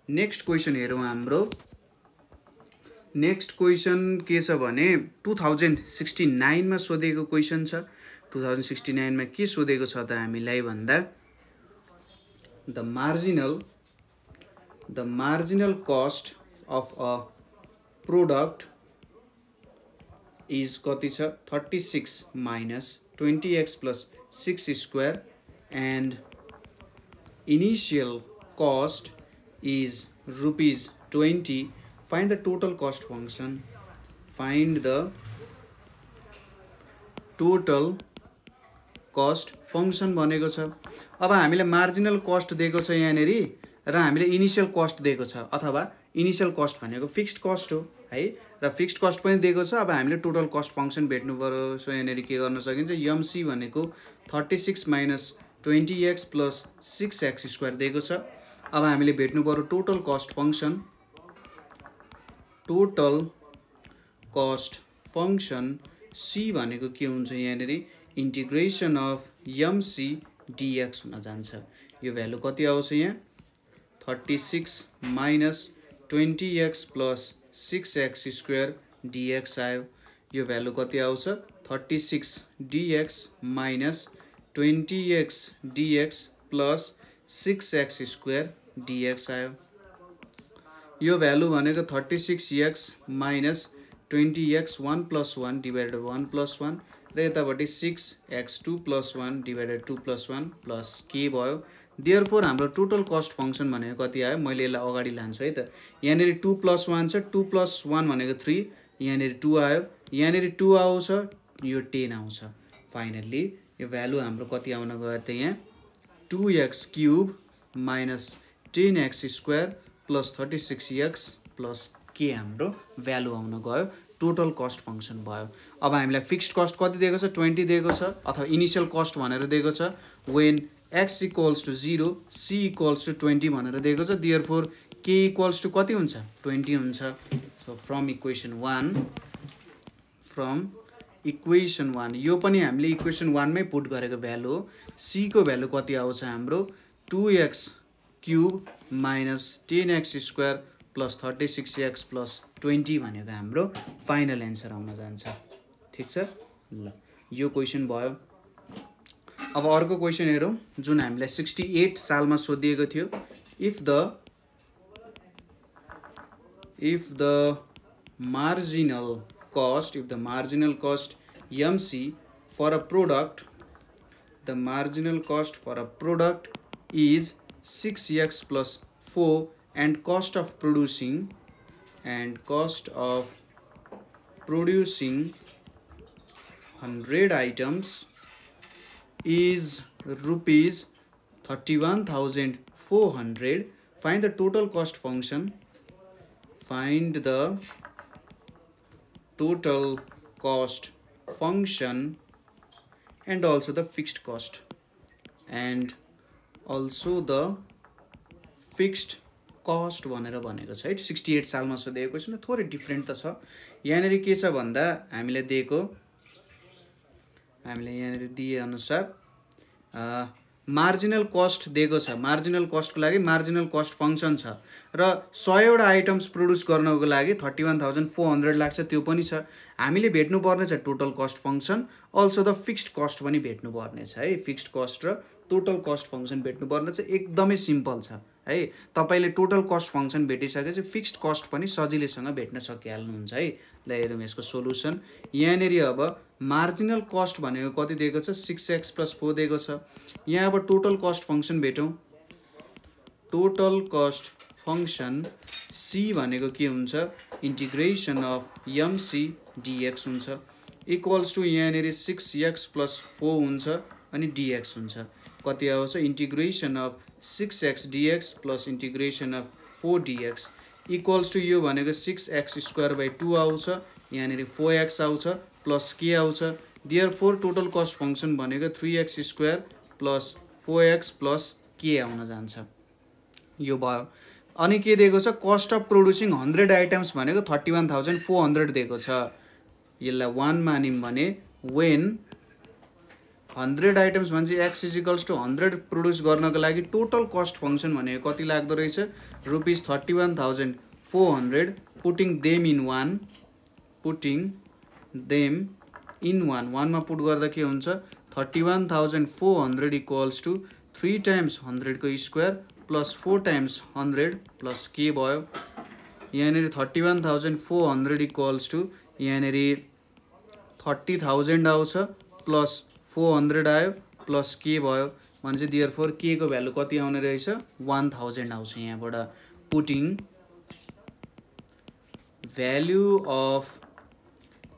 नेक्स्ट क्वेशन हेरौं हाम्रो। नेक्स्ट क्वेशन के छ भने 2069 मा सोधेको क्वेशन छ। 2069 मा के सोधेको छ त हामीलाई भन्दा the marginal cost of a product is कति छ 36 minus 20x plus 6 square and initial cost is rupees 20. Find the total cost function. Find the total cost function भनेको छ। अब हामीले मार्जिनल कस्ट दिएको छ यहाँनेरि र हामीले इनिशियल कस्ट दिएको छ अथवा इनिशियल कस्ट भनेको फिक्स्ड कस्ट हो है र फिक्स्ड कस्ट पनि दिएको छ। अब हामीले टोटल कस्ट फंक्सन भेट्नु पर्यो। सो यहाँनेरि के गर्न सकिन्छ mc भनेको 36 minus 20x plus 6x square दिएको छ। अब हामीले भेट्नु पर्यो total cost function. Total cost function c भनेको के हुन्छ यहाँनेरि इंटीग्रेशन अफ mc dx हुन जान्छ। यो भ्यालु कति आउँछ यहाँ 36 minus 20x plus 6x square dx आयो। यो भ्यालु कति आउँछ 36 dx minus 20x dx plus 6x square dx आयो। यो भ्यालु भनेको 36x minus 20x 1 plus 1 divided 1 plus 1 र यतापट्टि 6x2 plus 1 divided 2 plus 1 plus k भयो। देयरफोर हाम्रो टोटल कस्ट फंक्सन भनेको कति आयो मैले यसलाई अगाडि लान्छु है त। यहाँनेरि 2 plus 1 छ 2 plus 1 भनेको 3 यहाँनेरि 2 आयो यहाँनेरि 2 आउँछ यो 10 आउँछ। फाइनली यो भ्यालु हाम्रो कति आउन गयो त यहाँ 2x cube minus 10x square plus 36x plus k हाम्रो भ्यालु आउन गयो। टोटल कस्ट फंक्सन भयो। अब हामीलाई फिक्स्ड कस्ट कति दिएको छ 20 दिएको छ अथवा इनिशियल कस्ट भनेर दिएको छ when x equals to 0 c equals to 20 भनेर दिएको छ। देयरफोर k equals to कति हुन्छ 20 हुन्छ। सो फ्रम इक्वेसन 1 यो पनि हामीले इक्वेसन 1 मै पुट गरेको भ्यालु हो। c को भ्यालु कति आउँछ हाम्रो 2x cube minus 10x square plus 36x plus 20 भनेको हाम्रो फाइनल एन्सर आउन जान्छ। ठीक छ ल यो क्वेशन भयो। अब अर्को क्वेशन हेरौं जुन हामीलाई 68 सालमा सोधिएको थियो। If the marginal cost mc for a product is 6x plus 4 and cost of producing 100 items is rupees 31,400. Find the total cost function. Find the total cost function and also the fixed cost and also the fixed cost भनेर भनेको छ है। 68 सालमा सोधेको question थोरै different त छ। यहाँनेरि के छ भन्दा हामीले यहाँनेरि दिए अनुसार मार्जिनल कस्ट दिएको छ। मार्जिनल कस्टको लागि मार्जिनल कस्ट फंक्सन छ र 100 वटा आइटम्स प्रोड्युस गर्नको लागि 31,400 लाग्छ त्यो पनि छ। हामीले भेट्नु पर्ने छ total cost function also the fixed cost पनि भेट्नु पर्ने छ है। फिक्स्ड कस्ट र टोटल कस्ट फंक्सन भेट्नु पर्ने छ। एकदमै सिम्पल छ है। तपाईले टोटल कस्ट फंक्सन भेटिसकेपछि फिक्स्ड कस्ट पनि सजिलैसँग भेट्न सकिहाल्नुहुन्छ है। ल हेरौँ यसको सोलुसन। यहाँनेरि अब मार्जिनल कस्ट भनेको कति दिएको छ 6x + 4 दिएको छ। यहाँ अब टोटल कस्ट फंक्सन भेटौँ। टोटल कस्ट फंक्सन c भनेको के हुन्छ इंटीग्रेशन अफ mc dx हुन्छ इक्वल्स टु यहाँनेरि 6x + 4 हुन्छ अनि dx हुन्छ। कति आउँछ integration of 6x dx plus integration of 4 dx equals to यो भनेको 6x² / 2 आउँछ। यहाँनेरि 4x आउँछ प्लस के आउँछ देयरफोर टोटल कस्ट फंक्सन भनेको 3x² प्लस 4x प्लस के आउन जान्छ। यो भयो। अनि के दिएको छ कस्ट अफ प्रोड्युसिङ 100 आइटम्स भनेको 31,400 दिएको छ। यसलाई 1 मानिम भने when 100 आइटम्स भन्छ x = 100 प्रोड्युस गर्नको लागि टोटल कस्ट फंक्सन भनेको कति लाग्दो रहेछ ₹31,400 पुटिङ देम इन 1 1 मा पुट गर्दा के हुन्छ 31,400 इक्वल्स टु 3 टाइम्स 100 को स्क्वायर प्लस 4 टाइम्स 100 प्लस के भयो। यहाँनेरि 31,400 इक्वल्स टु यहाँनेरि 30,000 आउँछ प्लस 400 आयो प्लस के भयो भने देयरफोर के को भ्यालु कति आउने रहेछ 1000 आउँछ। यहाँबाट पुटिङ भ्यालु अफ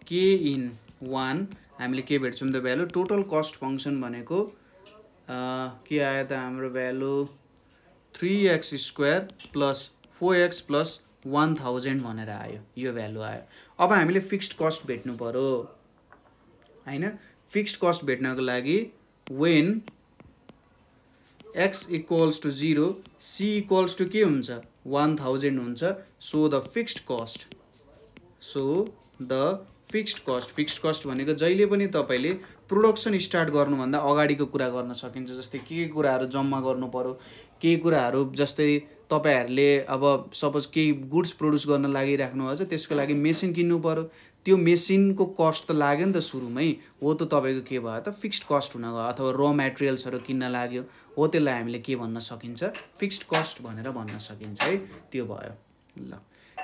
के इन 1 हामीले के भेट्छौं त भ्यालु टोटल कस्ट फंक्सन भनेको के आयो त हाम्रो value 3x² plus 4x plus 1000 भनेर आयो। यो भ्यालु आयो। अब हामीले फिक्स्ड कस्ट भेट्नु पर्यो हैन। फिक्स्ड कस्ट भेट्नको लागि when x = 0 c = के हुन्छ 1000 हुन्छ। सो द फिक्स्ड कस्ट भनेको जहिले पनि तपाईले प्रोडक्सन स्टार्ट गर्नुभन्दा अगाडिको कुरा गर्न सकिन्छ। जस्तै के कुराहरु जम्मा गर्नु पर्यो के कुराहरु जस्तै तपाईहरुले अब सपोज के गुड्स प्रोड्युस गर्न लागिराख्नु हुन्छ त्यसको लागि मेसिन किन्नु पर्यो त्यो मेसिनको कस्ट त लाग्यो नि त सुरुमै हो त तपाईको के भयो त फिक्स्ड कस्ट हुन गयो। अथवा र मटेरियल्सहरु किन्न लाग्यो हो त्यसलाई हामीले के भन्न सकिन्छ फिक्स्ड कस्ट भनेर भन्न सकिन्छ है। त्यो भयो। ल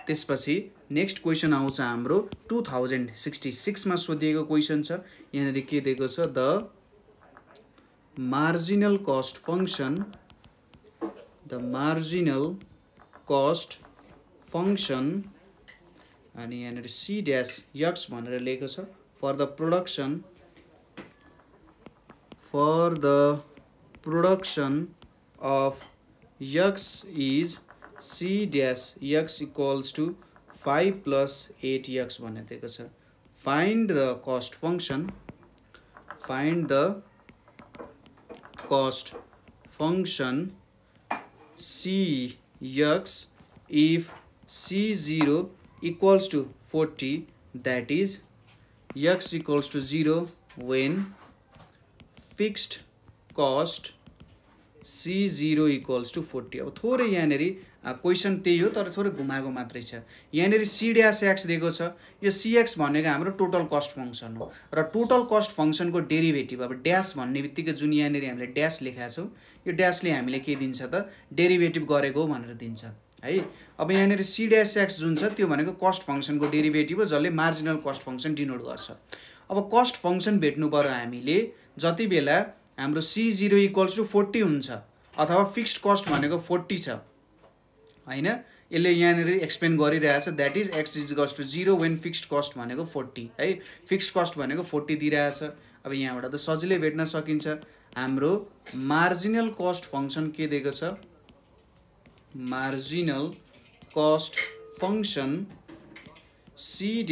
त्यसपछि नेक्स्ट क्वेशन आउँछ हाम्रो 2066 मा सोधिएको क्वेशन छ। यहाँनेरि के दिएको छ द मार्जिनल कस्ट फंक्शन अनि यहाँनेरि c' भनेर लेखेको छ for the production of x is c' equals to 5 plus 8x भनेर दिएको छ। Find the cost function cx if c0 equals to 40 that is x equals to 0 when fixed cost c0 equals to 40। अब थोरै यहाँनेरि question त्यही हो तर थोरै घुमाएको मात्रै छ। यहाँनेरि c' दिएको छ। यो cx भनेको हाम्रो टोटल कस्ट फंक्सन हो र टोटल कस्ट फंक्सनको डेरिभेटिभ अब ड्याश भन्ने बित्तिकै जुन यहाँनेरि हामीले ड्याश लेखेका छौं यो ड्याशले हामीले के दिन्छ त डेरिभेटिभ गरेको भनेर दिन्छ है। अब यहाँनेरि c' जुन छ त्यो भनेको कस्ट फंक्सनको डेरिभेटिभ हो जसले मार्जिनल कस्ट फंक्सन डिनोट गर्छ। अब कस्ट फंक्सन भेट्नु पर्यो हामीले जति बेला हाम्रो c0 = 40 हुन्छ अथवा फिक्स्ड कस्ट भनेको 40 छ हैन। यसले यहाँनेरि एक्सप्लेन गरिरहेछ that is x = 0 when fixed cost भनेको 40 है। फिक्स्ड कस्ट भनेको 40 दिइरहेछ। अब यहाँबाट त सजिलै भेट्न सकिन्छ। हाम्रो मार्जिनल कस्ट फंक्सन के दिएको छ मार्जिनल कस्ट फंक्सन c'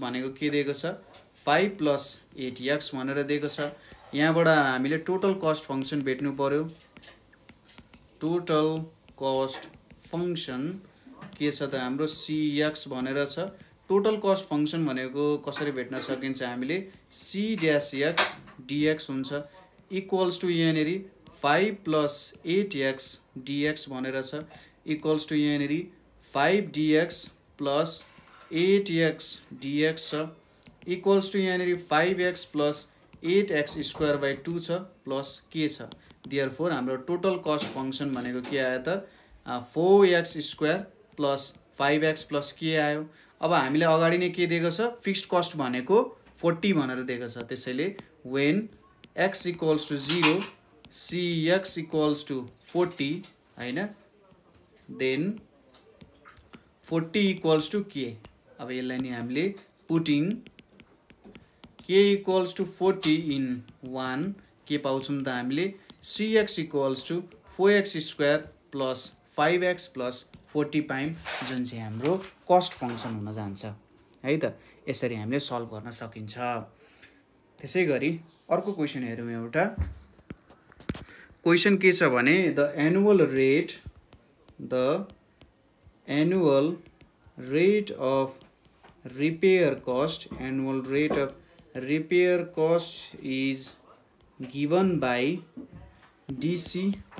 भनेको के दिएको छ 5 + 8x भनेर दिएको छ। यहाँबाट हामीले टोटल कस्ट फंक्सन भेट्नु पर्यो। टोटल कस्ट फंक्सन के छ त हाम्रो cx भनेर छ। टोटल कस्ट फंक्सन भनेको कसरी भेट्न सकिन्छ हामीले c' dx हुन्छ इक्वल्स टु यहाँनेरि 5 + 8x dx भनेर छ इक्वल्स टु यहाँनेरि 5dx + 8x dx छ इक्वल्स टु यहाँनेरि 5x + 8x स्क्वायर बाई 2 छ प्लस के छ देयरफोर हाम्रो टोटल कस्ट फङ्सन भनेको के आयो त 4x square plus 5x plus के आयो। अब हामीले अगाडि नै के दिएको छ फिक्स्ड कस्ट भनेको 40 भनेर दिएको छ। त्यसैले when x equals to 0 cx equals to 40 हैन then 40 equals to k। अब यसलाई नि हामीले putting k equals to 40 in 1 के पाउँछौं त हामीले cx equals to 4x square plus 5x plus 40 पाइम जुन चाहिँ हाम्रो कस्ट फङ्सन हुन जान्छ है त। यसरी हामीले सल्भ गर्न सकिन्छ। त्यसैगरी अर्को क्वेशन हेरौँ। एउटा क्वेशन के छ भने the annual rate of repair cost is given by dc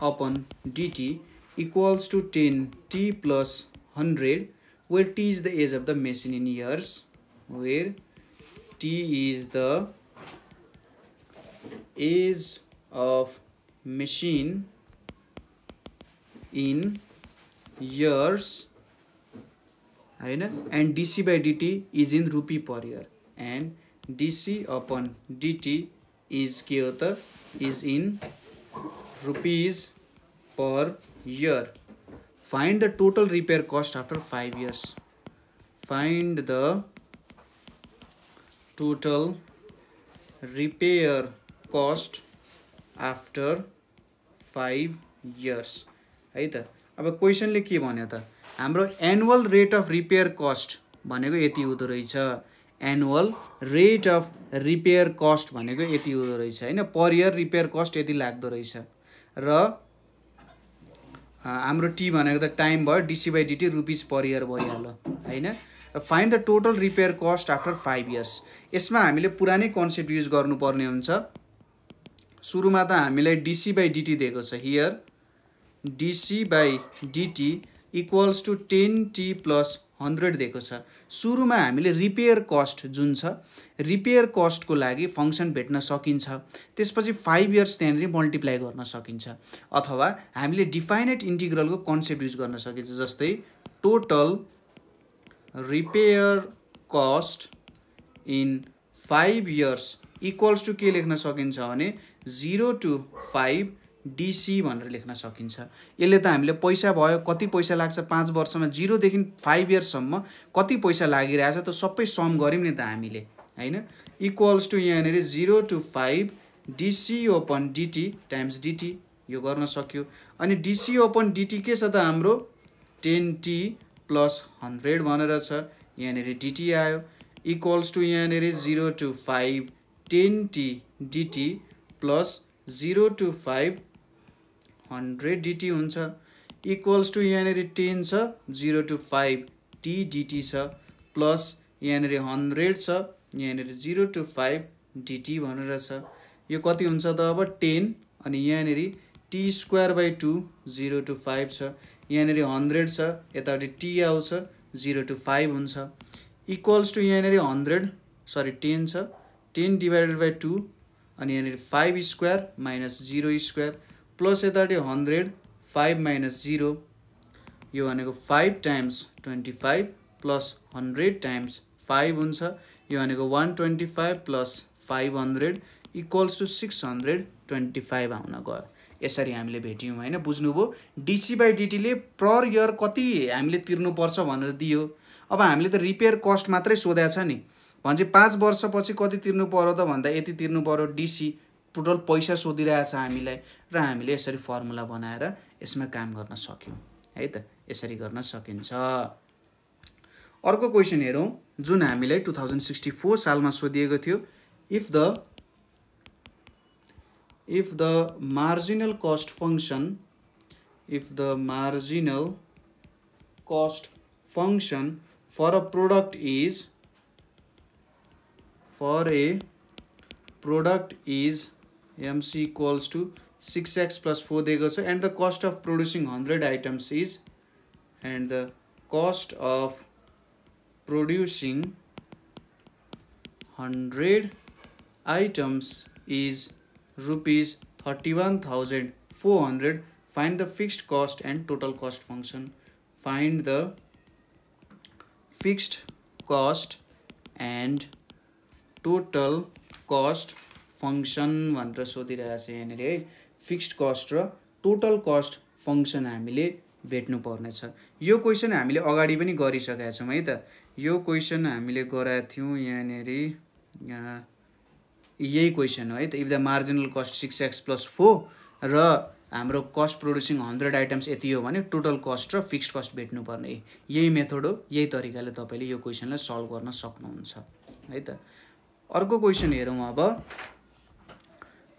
upon dt equals to 10t plus 100 where t is the age of the machine in years, where t is the age of machine in years हैन and dc by dt is in rupee per year and dc upon dt is के हो त is in rupees per year. Find the total repair cost after 5 years. Find the total repair cost after 5 years है त। अब क्वेशनले के भन्यो त हाम्रो annual rate of repair cost भनेको यति हुँदो रहेछ। Annual rate of repair cost भनेको यति हुँदो रहेछ हैन। पर इयर रिपेयर कस्ट यति लाग्दो रहेछ र हाम्रो टी भनेको त टाइम भयो DC by DT rupees per year भइहाल्यो हैन। र find the total repair cost after 5 years. यसमा हामीले पुरानै कन्सेप्ट युज गर्नुपर्ने हुन्छ। सुरुमा त हामीलाई डीसी बाई डीटी दिएको छ। Here DC by DT equals to 10t plus 100 दिएको छ। सुरुमा हामीले रिपेयर कस्ट जुन छ रिपेयर कस्टको लागि फङ्सन भेट्न सकिन्छ। त्यसपछि 5 इयर्स त्यहाँनिर मल्टिप्लाई गर्न सकिन्छ अथवा हामीले डिफाइनाइट इन्टिग्रलको कन्सेप्ट युज गर्न सकिन्छ। जस्तै total repair cost in 5 years equals to के लेख्न सकिन्छ भने 0 to 5 डीसी भनेर लेख्न सकिन्छ। यसले त हामीले पैसा भयो कति पैसा लाग्छ 5 वर्षमा 0 देखि 5 इयर्ससम्म कति पैसा लागिरहेछ त सबै सम गर्यौं नि त हामीले हैन। इक्वल्स टु यहाँनिर 0 to 5 DC upon DT times DT यो गर्न सक्यो। अनि डीसी ओपन डीटी के छ त हाम्रो 10t प्लस 100 भनेर छ। यहाँनिर डीटी आयो इक्वल्स टु यहाँनिर 0 to 5 10t dt plus 0 to 5 100 dt हुन्छ इक्वल्स टु यहाँनिर 10 छ 0 to 5 t dt छ प्लस यहाँनिर 100 छ यहाँनिर 0 to 5 dt भनेर छ। यो कति हुन्छ त अब 10 अनि यहाँनिर t स्क्वायर बाई 2 0 to 5 छ यहाँनिर 100 छ यतापट्टि t आउँछ 0 to 5 हुन्छ इक्वल्स टु यहाँनिर 10 छ 10 डिभाइडेड बाई 2 अनि यहाँनिर 5 स्क्वायर माइनस 0 स्क्वायर प्लस यतापट्टि 100 5 माइनस 0 यो भनेको 5 टाइम्स 25 प्लस 100 टाइम्स 5 हुन्छ। यो भनेको 125 प्लस 500 इक्वल्स टु 625 आउन गयो। यसरी हामीले भेट्यौं हैन। बुझ्नुभयो डीसी बाई डीटीले पर इयर कति हामीले तिर्नुपर्छ भनेर दियो। अब हामीले त रिपेयर कस्ट मात्रै सोधेको छ नि भन्छ 5 वर्षपछि कति तिर्नु पर्यो त भन्दा यति तिर्नु पर्यो। डीसी टोटल पैसा सोधिरहेछ हामीलाई र हामीले यसरी फर्मुला बनाएर यसमा काम गर्न सक्यौं है त। यसरी गर्न सकिन्छ। अर्को क्वेशन हेरौं जुन हामीलाई 2064 सालमा सोधिएको थियो। if the marginal cost function for a product is MC equals to 6x plus 4 दिएको छ and the cost of producing 100 items is and the cost of producing 100 items is rupees 31,400. Find the fixed cost and total cost function. Find the fixed cost and total cost function भनेर सोधिरहेको छ यहाँनिर है। Fixed cost र total cost function हामीले भेट्नु पर्नेछ। यो क्वेशन हामीले अगाडि पनि गरिसकेका छौं है त। यो क्वेशन हामीले गराएको थियौं यहाँनिर यही क्वेशन हो है त। If the marginal cost 6x + 4 र हाम्रो कस्ट प्रोड्युसिङ 100 आइटम्स यति हो भने टोटल कस्ट र फिक्स्ड कस्ट भेट्नु पर्ने। यही मेथड हो, यही तरिकाले तपाईले यो क्वेशनलाई सल्भ गर्न सक्नुहुन्छ है त। अर्को क्वेशन हेरौं अब।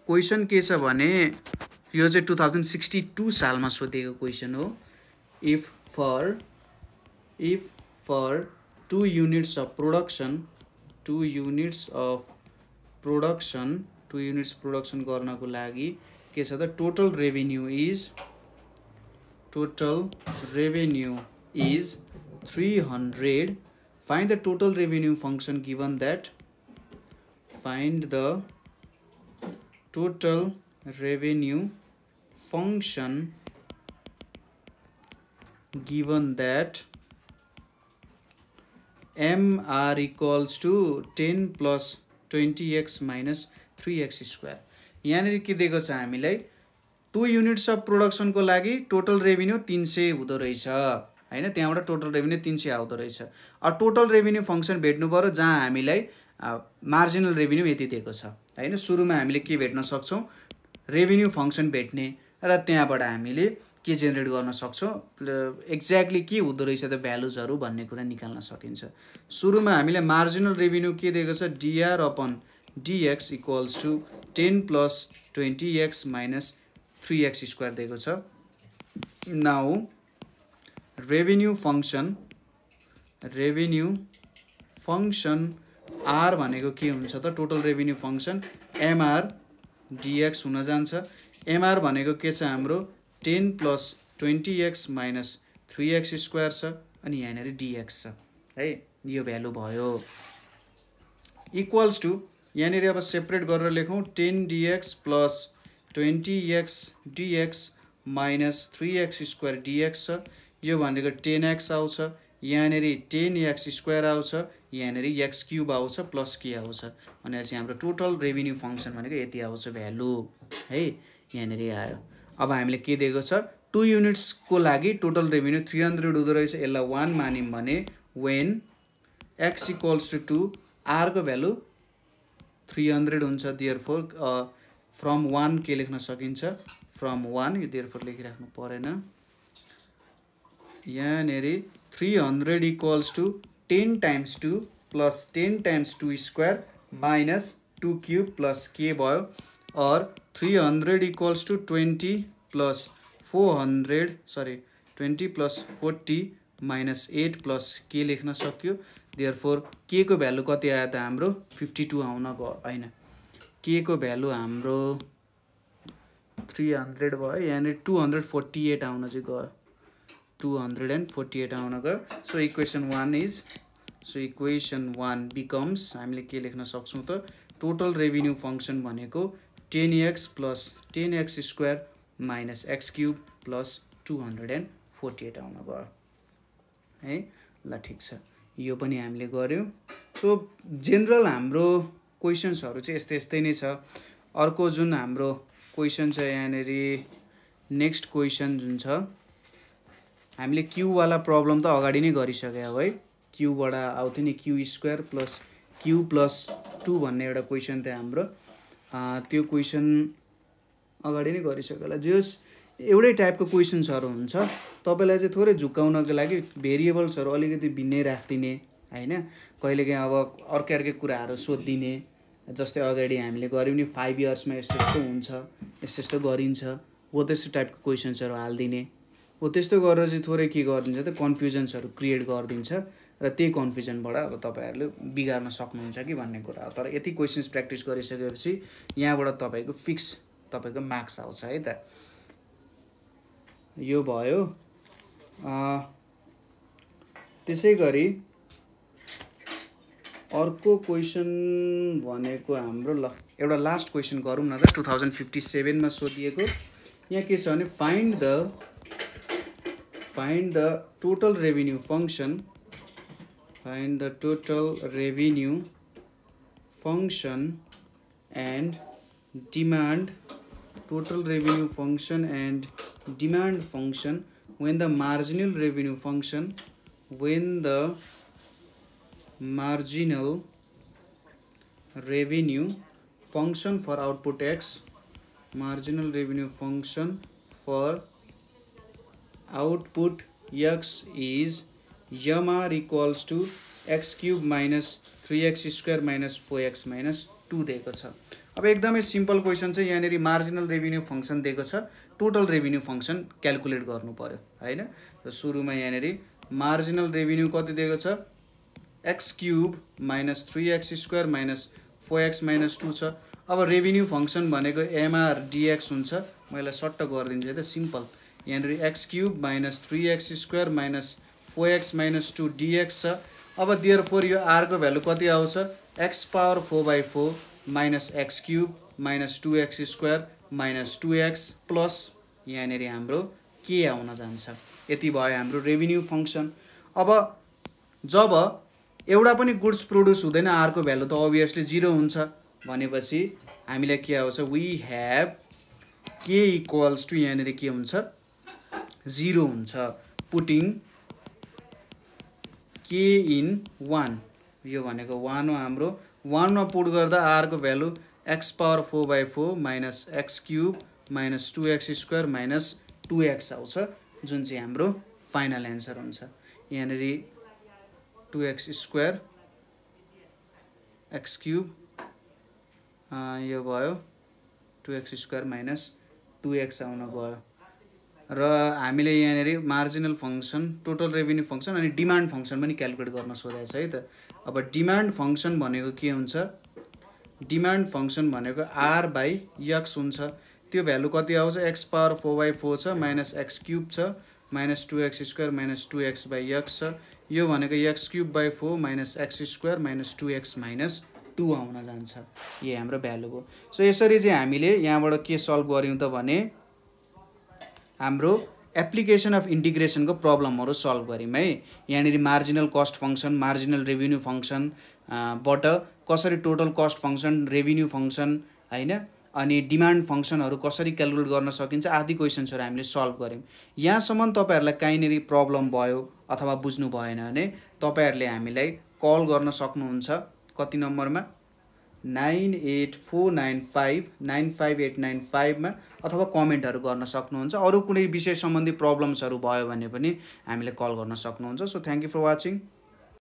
क्वेशन के छ भने यो चाहिँ 2062 सालमा सोधिएको क्वेशन हो। if for 2 units of production गर्नको लागि के छ त total revenue is 300. Find the total revenue function given that find the total revenue function given that MR equals to 10 plus 20x minus 3x square. यहाँनिर के दिएको छ हामीलाई 2 युनिट्स अफ प्रोडक्सन को लागि टोटल रेभिन्यू 300 हुँदो रहेछ हैन। त्यहाँबाट टोटल रेभिन्यू 300 आउँदो रहेछ। टोटल रेभिन्यू फंक्सन भेट्नु पर्यो जहाँ हामीलाई मार्जिनल रेभिन्यू यति दिएको छ हैन। सुरुमा हामीले के भेट्न सक्छौं, रेभिन्यू फंक्सन भेट्ने र त्यहाँबाट हामीले के जेनेरेट गर्न सक्छौं, एक्ज्याक्टली के हुँदो रहेछ त भ्यालुजहरु भन्ने कुरा निकाल्न सकिन्छ। सुरुमा हामीले मार्जिनल रेभिन्यू के दिएको छ dr/dx = 10 + 20x minus 3x square दिएको छ। नाउ रेभिन्यू फंक्सन r भनेको के हुन्छ त total revenue function mr dx हुन जान्छ। mr भनेको के छ हाम्रो 10 plus 20x minus 3x square छ अनि यहाँनेर dx छ है। यो भ्यालु भयो इक्वल्स टु यहाँनेर अब सेपरेट गरेर लेखौं 10 dx plus 20x dx minus 3x square dx छ। यो भनेको 10x आउँछ, यहाँनेर 10x square आउँछ, यहाँनेर x क्यूब आउँछ प्लस के आउँछ भनेपछि हाम्रो टोटल रेभिन्यू फंक्सन भनेको यति आउँछ भ्यालु है। यहाँनेर आयो। अब हामीले के दिएको छ 2 युनिट्स को लागि टोटल रेभिन्यू 300 हुँदो रहेछ। यसलाई 1 मानिम भने when x = 2 r को भ्यालु 300 हुन्छ। therefore from 1 के लेख्न सकिन्छ from 1 यो therefore लेखिराख्नु परेन। यहाँनेर 300 = 10 times 2 plus 10 times 2 square minus 2 cube plus k भयो। और 300 = 20 plus 40 minus 8 plus k लेख्न सक्यो। therefore k को भ्यालु कति आयो त हाम्रो 52 आउन गयो हैन। k को भ्यालु हाम्रो 300 भयो, यानी 248 आउन चाहिँ गयो। 248 आउन गयो। सो इक्वेसन 1 becomes हामीले के लेख्न सक्छौं त टोटल रेभिन्यू फंक्सन भनेको 10x plus 10x square minus x cube plus 248 आउन गयो है। ल ठीक छ, यो पनि हामीले गर्यौं। सो जनरल हाम्रो क्वेशन्सहरु चाहिँ यस्तै नै छ। अर्को जुन हाम्रो क्वेशन छ यहाँनेर नेक्स्ट क्वेशन जुन छ हामीले q वाला प्रब्लम त अगाडि नै गरिसक्या हो है। q बाट आउँथ्यो नि q² plus q plus 2 भन्ने एउटा क्वेशन थियो हाम्रो। त्यो क्वेशन अगाडि नै गरिसकेला। जस एउटै टाइपको क्वेशन्सहरु हुन्छ, तपाईलाई चाहिँ थोरै झुकाउनको लागि भेरिएबल्सहरु अलिकति भिन्नै राख्दिने हैन। कहिलेकाहीँ अब अर्कै कुराहरु सोध्दिने, जस्तै अगाडि हामीले गर्यौं नि 5 इयर्समा यस्तो हुन्छ, यस्तो गरिन्छ, हो त्यस्तो टाइपको क्वेशन्सहरु हाल्दिने। हो त्यस्तो गरेर चाहिँ थोरै के गर्दिन्छ त कन्फ्युजन्सहरु क्रिएट गर्दिन्छ र त्यही कन्फ्युजनबाट अब तपाईहरुले बिगार्न सक्नुहुन्छ कि भन्ने कुरा हो। तर यति क्वेशन्स प्र्याक्टिस गरिसकेपछि यहाँबाट तपाईको फिक्स तपाईको मार्क्स आउँछ है त। यो भयो। त्यसैगरी अर्को क्वेसन भनेको हाम्रो ल एउटा लास्ट क्वेसन गरौँ न त 2057 मा सोधिएको यहाँ के छ भने find the total revenue function and demand total revenue function and demand function when the marginal revenue function for output x, marginal revenue function for output x is MR equals to x cube minus 3x square minus 4x minus 2 दिएको छ। अब एकदमै simple question चाहिँ यहाँनेरि marginal revenue function दिएको छ, total revenue function calculate गर्नु पर्यो हैन। र सुरुमा यहाँनेरि मार्जिनल रेभिन्यू कति दिएको छ x cube minus 3x square minus 4x minus 2 छ। अब रेभिन्यू फंक्सन भनेको MR dx हुन्छ, म यसलाई सट्ट गरिदिन्छु त सिम्पल। यहाँनेरि x cube minus 3x square minus 4x minus 2 dx छ। अब देयरफोर यो r को भ्यालु कति आउँछ x power 4/4 minus x cube minus 2x square minus 2x plus यहाँनेरि हाम्रो के आउन जान्छ। यति भयो हाम्रो रेभिन्यू फंक्सन। अब जब एउटा पनि गुड्स प्रोड्युस हुँदैन r को भ्यालु त obviously 0 हुन्छ भनेपछि हामीलाई के आउँछ we have k equals to यहाँनेरि के हुन्छ 0 हुन्छ। पुटिङ k in 1 यो भनेको 1 हो हाम्रो। 1 मा पुट गर्दा r को value x power 4/4 minus x cube minus 2x square minus 2x आउँछ, जुन चाहिँ हाम्रो फाइनल एन्सर हुन्छ। यहाँनेरि 2x square x cube यो भयो 2x square minus 2x आउन गयो। र हामीले यहाँनेरि marginal function, total revenue function अनि डिमान्ड फंक्सन पनि क्याल्कुलेट गर्न सोधेछ है त। अब डिमान्ड फंक्सन भनेको के हुन्छ, डिमान्ड फंक्सन भनेको r बाइ x हुन्छ। त्यो भ्यालु कति आउँछ x पावर 4/4 छ माइनस x क्यूब छ minus 2x square minus 2x by x छ। यो भनेको x cube by 4 minus x square minus 2x minus 2 आउन जान्छ। यो हाम्रो भ्यालु हो। सो यसरी चाहिँ हामीले यहाँबाट के सल्भ गर्यौं त भने हाम्रो एप्लिकेसन अफ इंटीग्रेशन को प्रब्लमहरु सल्भ गर्यौं है। यहाँनेरि marginal cost function, marginal revenue function बाट कसरी total cost function, revenue function हैन अनि डिमान्ड फंक्सनहरु कसरी क्याल्कुलेट गर्न सकिन्छ आदि क्वेशन्सहरु हामीले सल्भ गर्यौं। यहाँसम्म तपाईहरुलाई काहीँनेरि प्रब्लम भयो अथवा बुझ्नु भएन भने तपाईहरुले हामीलाई कल गर्न सक्नुहुन्छ। कति नम्बरमा 9849595895 मा अथवा कमेन्टहरु गर्न सक्नुहुन्छ। अरु कुनै विषय सम्बन्धी प्रब्लम्सहरु भयो भने पनि हामीलाई कल गर्न सक्नुहुन्छ। So thank you for watching.